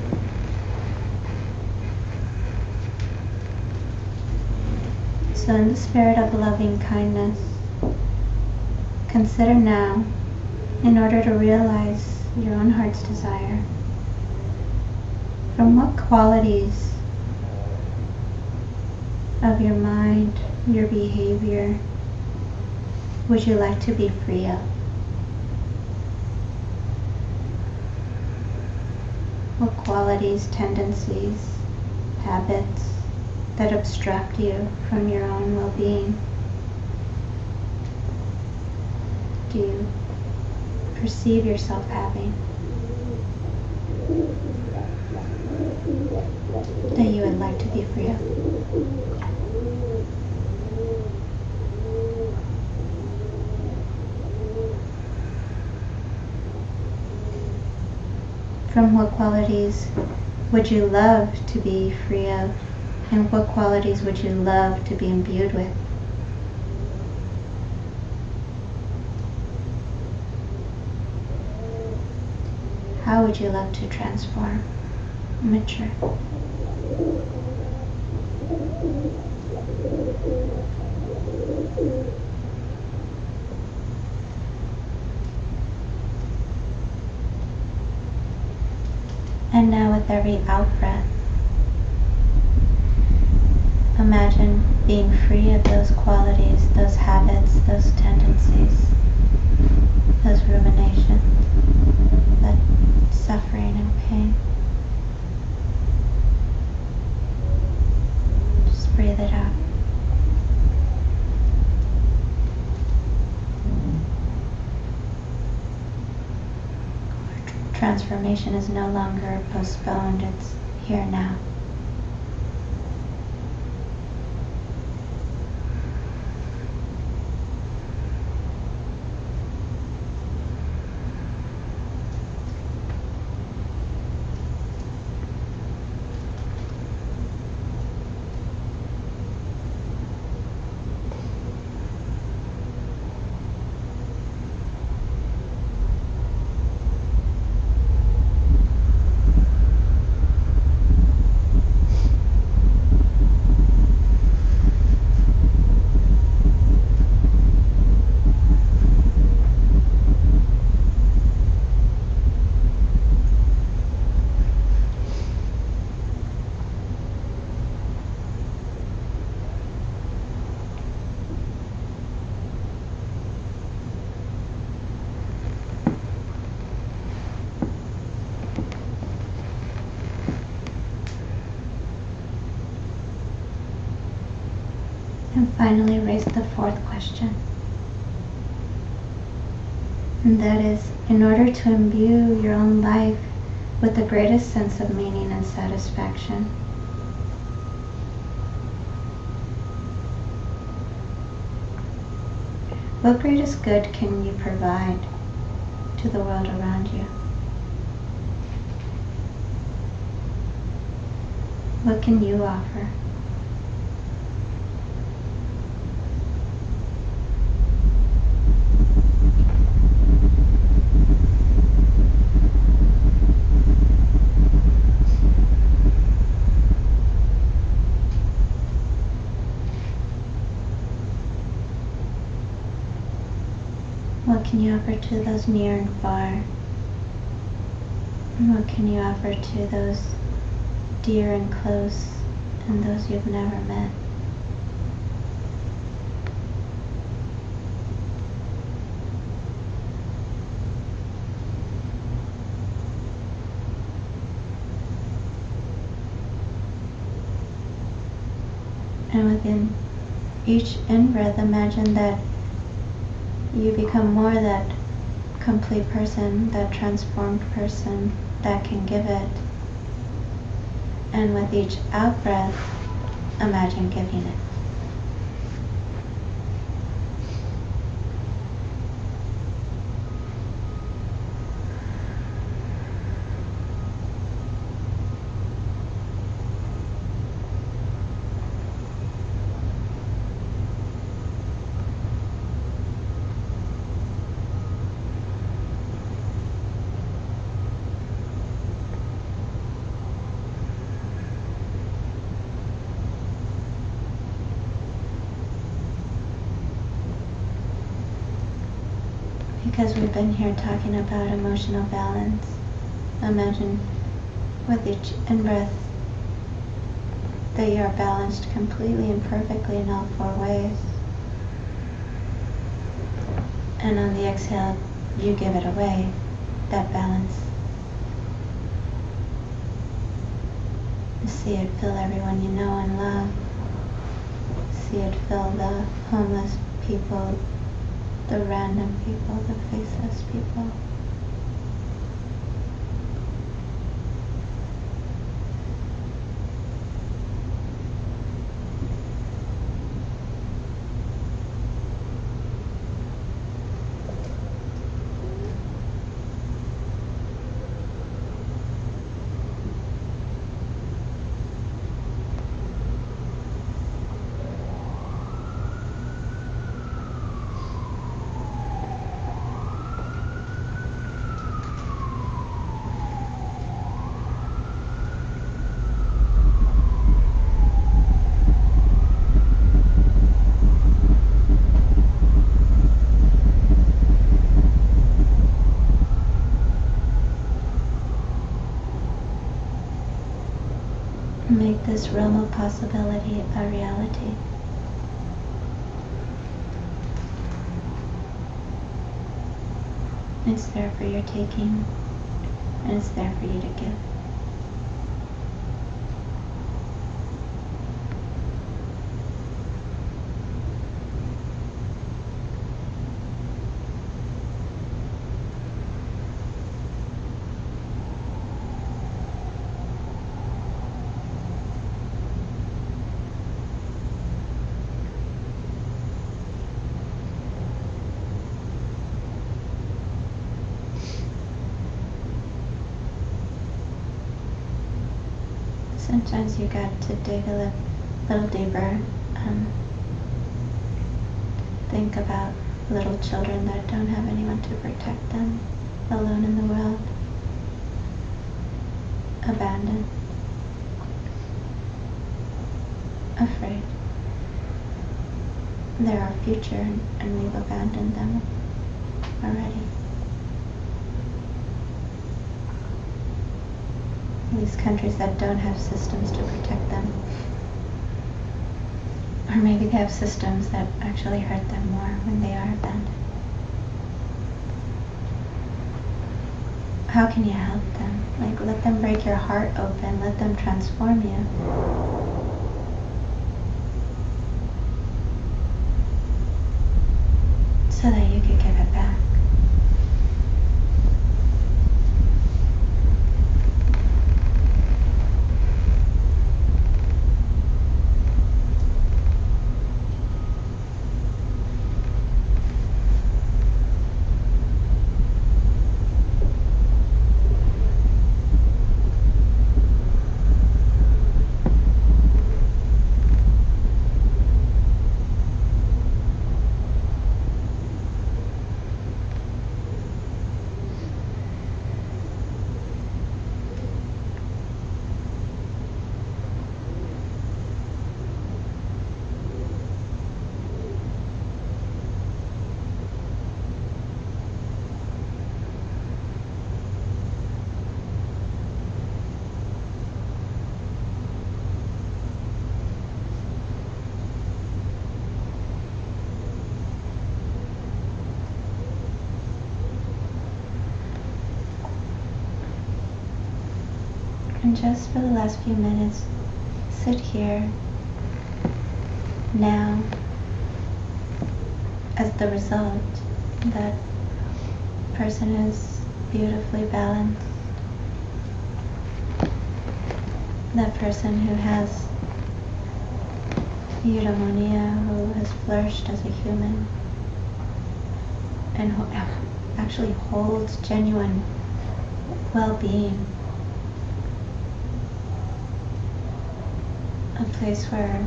So in the spirit of loving kindness, consider now, in order to realize your own heart's desire, from what qualities of your mind, your behavior, would you like to be free of? What qualities, tendencies, habits that obstruct you from your own well-being do you perceive yourself having that you would like to be free of? From what qualities would you love to be free of, and what qualities would you love to be imbued with? How would you love to transform? mature. And now with every out-breath, imagine being free of those qualities, those habits, those tendencies, those ruminations, that suffering and pain. Just breathe it out. Transformation is no longer postponed, it's here now. And finally, raise the fourth question. And that is, in order to imbue your own life with the greatest sense of meaning and satisfaction, what greatest good can you provide to the world around you? What can you offer? What can you offer to those near and far? And what can you offer to those dear and close and those you've never met? And within each in-breath, imagine that you become more that complete person, that transformed person that can give it. And with each out-breath, imagine giving it. Because we've been here talking about emotional balance, imagine with each in-breath that you are balanced completely and perfectly in all four ways. And on the exhale, you give it away, that balance. You see it fill everyone you know and love. See it fill the homeless people, the random people, the faceless people. Make this realm of possibility a reality. It's there for your taking, and it's there for you to give. Sometimes you got to dig a little deeper. Think about little children that don't have anyone to protect them, alone in the world, abandoned, afraid. They're our future, and we've abandoned them already. These countries that don't have systems to protect them. Or maybe they have systems that actually hurt them more when they are abandoned. How can you help them? Like, let them break your heart open, let them transform you. So that you could give it back. And just for the last few minutes, sit here, now, as the result. That person is beautifully balanced. That person who has eudaimonia, who has flourished as a human, and who actually holds genuine well-being. A place where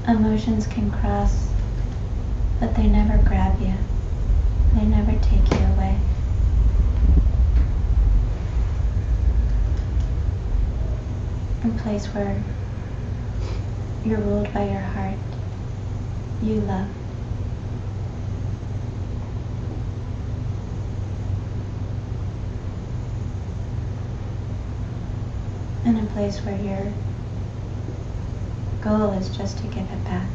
emotions can cross, but they never grab you. They never take you away. A place where you're ruled by your heart. You love. In a place where your goal is just to give it back.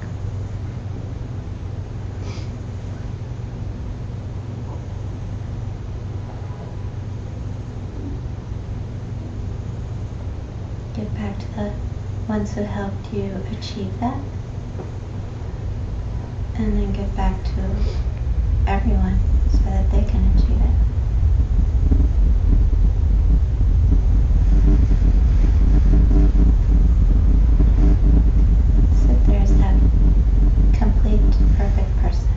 Give back to the ones who helped you achieve that. And then give back to everyone so that they can achieve it. Sit there as that complete, perfect person.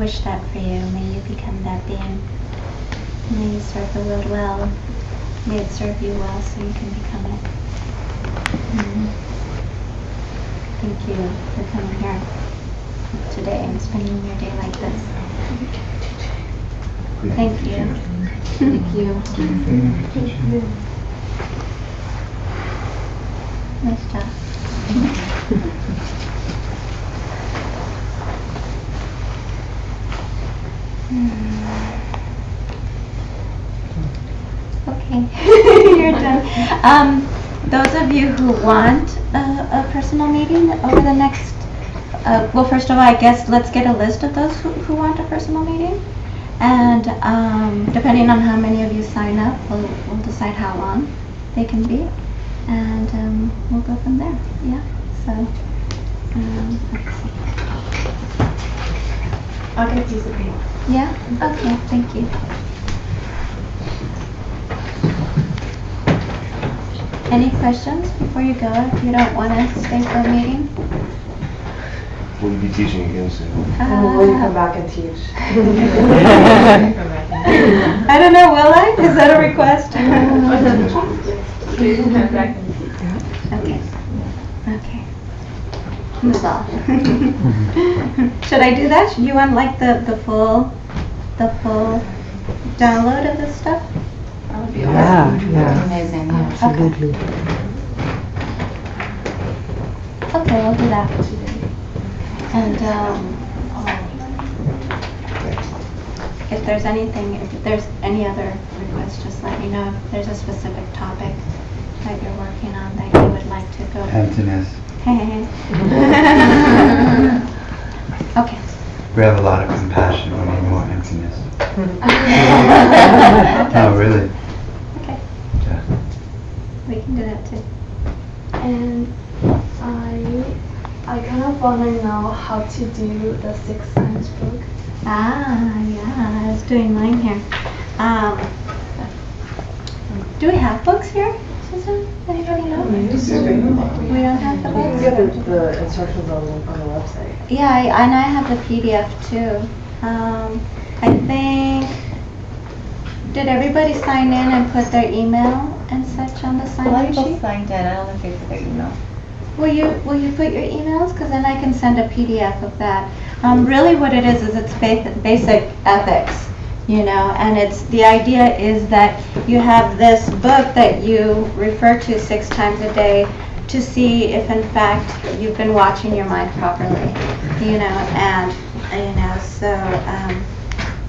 wish that for you. May you become that being. May you serve the world well. May it serve you well so you can become it. Thank you for coming here today and spending your day like this. Thank you. Thank you. Nice job. Okay, you're done. Those of you who want a personal meeting over the next, well, first of all, I guess let's get a list of those who want a personal meeting. And depending on how many of you sign up, we'll decide how long they can be. And we'll go from there. Yeah, so let's see. I'll get a piece of paper. Yeah? Okay, thank you. Any questions before you go, if you don't want to stay for a meeting? Will you be teaching again soon? Will you come back and teach? I don't know, will I? Is that a request? Okay. Okay. Move on. Should I do that? You want like the full download of this stuff? That would be Yeah, awesome. yeah. Amazing. Absolutely. Okay, we'll do that. And if there's any other requests, just let me know. If there's a specific topic that you're working on that you would like to go. Emptiness. Hey. Okay. We have a lot of compassion. We need more emptiness. No, really. Okay. Yeah. We can do that too. And I kind of want to know how to do the 6 Signs book. Yeah, I was doing mine here. Do we have books here, Susan? Anybody know? We don't have the You books? can get the instructions on the website. Yeah, and I have the PDF too. I think, did everybody sign in and put their email and such on the sign-in sheet? signed in. I don't know if they put their email. Will you put your emails? Because then I can send a PDF of that. Really what it is it's basic ethics, you know, and the idea is that you have this book that you refer to 6 times a day to see if in fact you've been watching your mind properly, you know, and, you know, so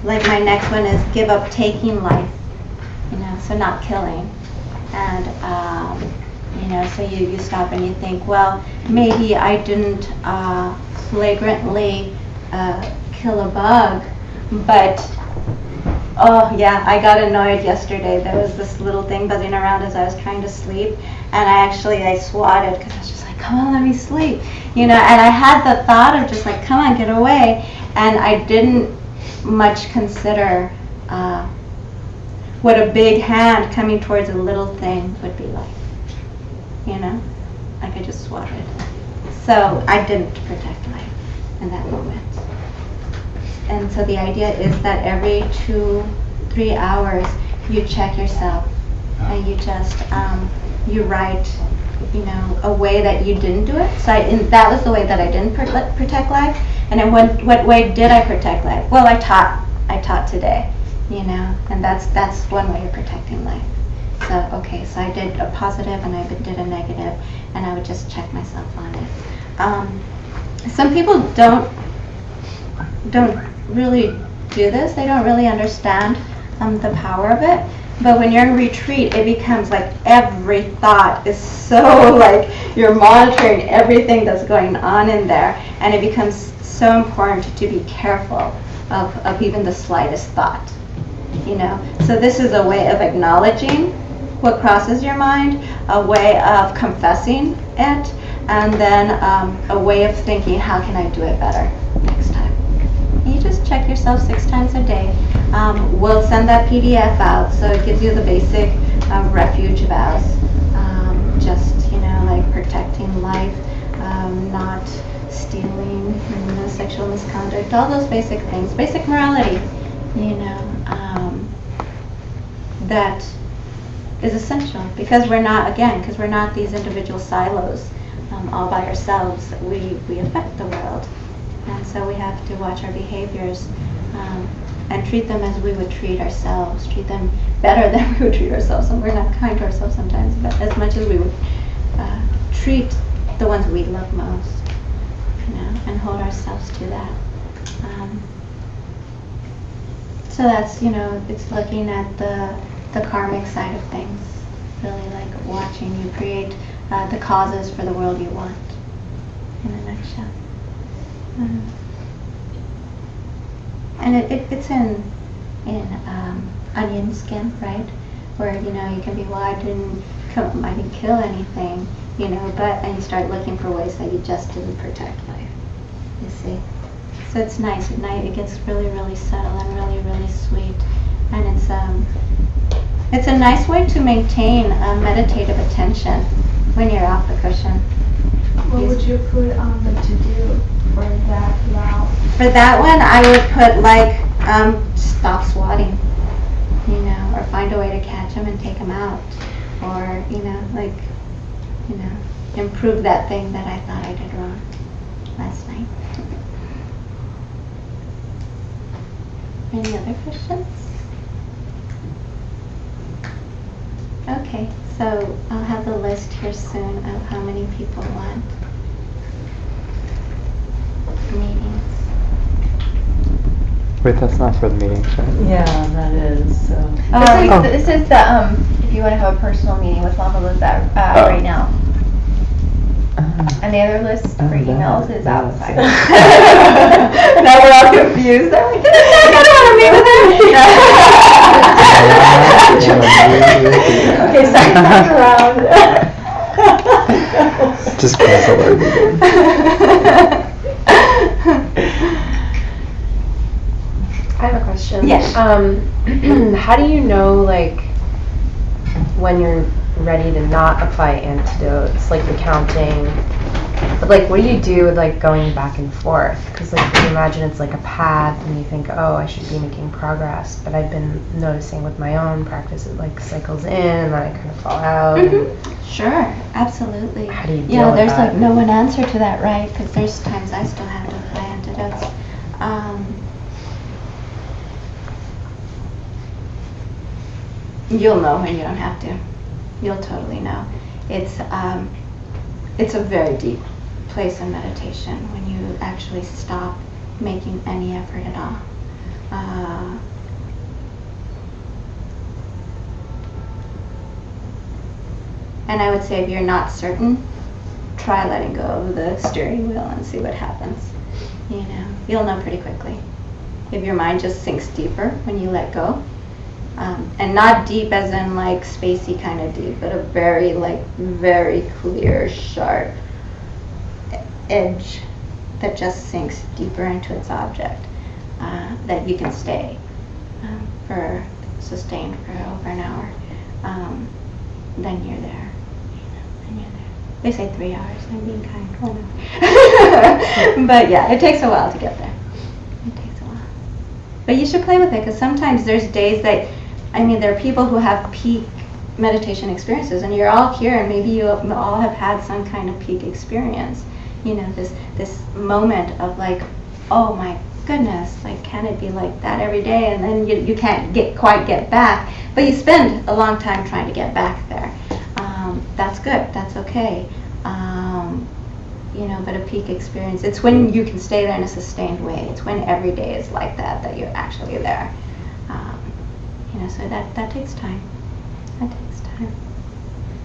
like my next one is give up taking life, you know, so not killing. And, you know, so you stop and you think, well, maybe I didn't flagrantly kill a bug, but oh yeah, I got annoyed yesterday. There was this little thing buzzing around as I was trying to sleep, and I swatted because I was just like, come on, let me sleep, you know, and I had the thought of just like, come on, get away, and I didn't much consider what a big hand coming towards a little thing would be like, you know, like I just swatted. So I didn't protect life in that moment. And so the idea is that every 2-3 hours you check yourself and you just you write, you know, a way that you didn't do it. So that was the way that I didn't protect life. And then what way did I protect life? Well, I taught today, you know, and that's one way of protecting life. So okay, so I did a positive and I did a negative, and I would just check myself on it. Some people don't really do this. They don't really understand the power of it. But when you're in retreat, it becomes like every thought is so like you're monitoring everything that's going on in there, and it becomes so important to be careful of even the slightest thought, you know. So this is a way of acknowledging what crosses your mind, a way of confessing it, and then a way of thinking, how can I do it better next time? You just check yourself 6 times a day. We'll send that PDF out, so it gives you the basic refuge vows. Just, you know, like protecting life, not stealing, sexual misconduct, all those basic things, basic morality, that is essential because we're not these individual silos all by ourselves. We affect the world, and so we have to watch our behaviors and treat them as we would treat ourselves, treat them better than we would treat ourselves. And we're not kind to ourselves sometimes, but as much as we would treat the ones we love most, and hold ourselves to that. So that's, it's looking at the karmic side of things, really like watching you create the causes for the world you want, in a nutshell. And it's in onion skin, right? Where, you can be, well, I didn't kill anything, and you start looking for ways that you just didn't protect life, you see? So it's nice. At night it gets really, really subtle and really, really sweet. And it's a nice way to maintain meditative attention when you're off the cushion. What would you put on the to-do for that route? For that one, I would put stop swatting, or find a way to catch them and take them out, or improve that thing that I thought I did wrong last night. Any other questions? Okay, so I'll have the list here soon of how many people want meetings. Wait, that's not for the meetings, right? Yeah, that is. So. This This is the if you want to have a personal meeting with Lama, Lisette right now. And the other list for emails is outside. Now we're all confused. They're like, I don't want to meet with her. Okay, second around. Just cancel our meeting. I have a question. Yes. How do you know, when you're ready to not apply antidotes, like the counting? But, what do you do with, going back and forth? Because, you imagine it's like a path, and you think, oh, I should be making progress. But I've been noticing with my own practice, it, cycles in, and then I kind of fall out. Mm-hmm. Sure, absolutely. How do you deal with there's, that? no one answer to that, right? Because there's times I still have to apply antidotes. You'll know when you don't have to. You'll totally know. It's a very deep place in meditation when you actually stop making any effort at all. And I would say if you're not certain, try letting go of the steering wheel and see what happens. You'll know pretty quickly. If your mind just sinks deeper when you let go, and not deep as in spacey kind of deep, but a very very clear, sharp edge that just sinks deeper into its object, that you can stay sustained for over an hour, then you're there. They say 3 hours. I'm being kind. 1 hour. But yeah, it takes a while to get there. It takes a while. But you should play with it, because sometimes there's days that, there are people who have peak meditation experiences, and you're all here, and maybe you all have had some kind of peak experience. This moment of oh my goodness, can it be like that every day? And then you can't quite get back, but you spend a long time trying to get back there. That's good. That's okay. But a peak experience, it's when you can stay there in a sustained way. It's when every day is like that you're actually there. So that takes time. That takes time.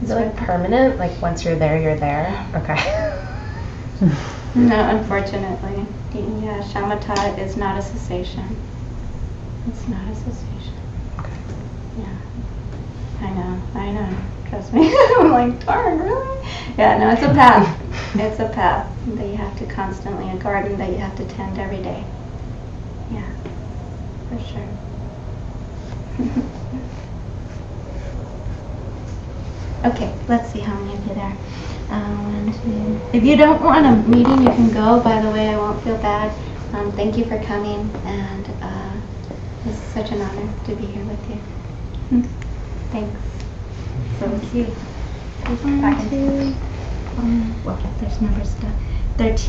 Is it permanent? Once you're there, you're there? Okay. No, unfortunately. Yeah, shamatha is not a cessation. It's not a cessation. Okay. Yeah. I know. Trust me. I'm darn, really? Yeah, no, it's a path. It's a path that you have to constantly, a garden that you have to tend every day. Yeah, for sure. Okay, let's see how many of you there. One, two. If you don't want a meeting, you can go. By the way, I won't feel bad. Thank you for coming, and this is such an honor to be here with you. Thanks. So cute. One, two. Well, there's numbers stuff. 13.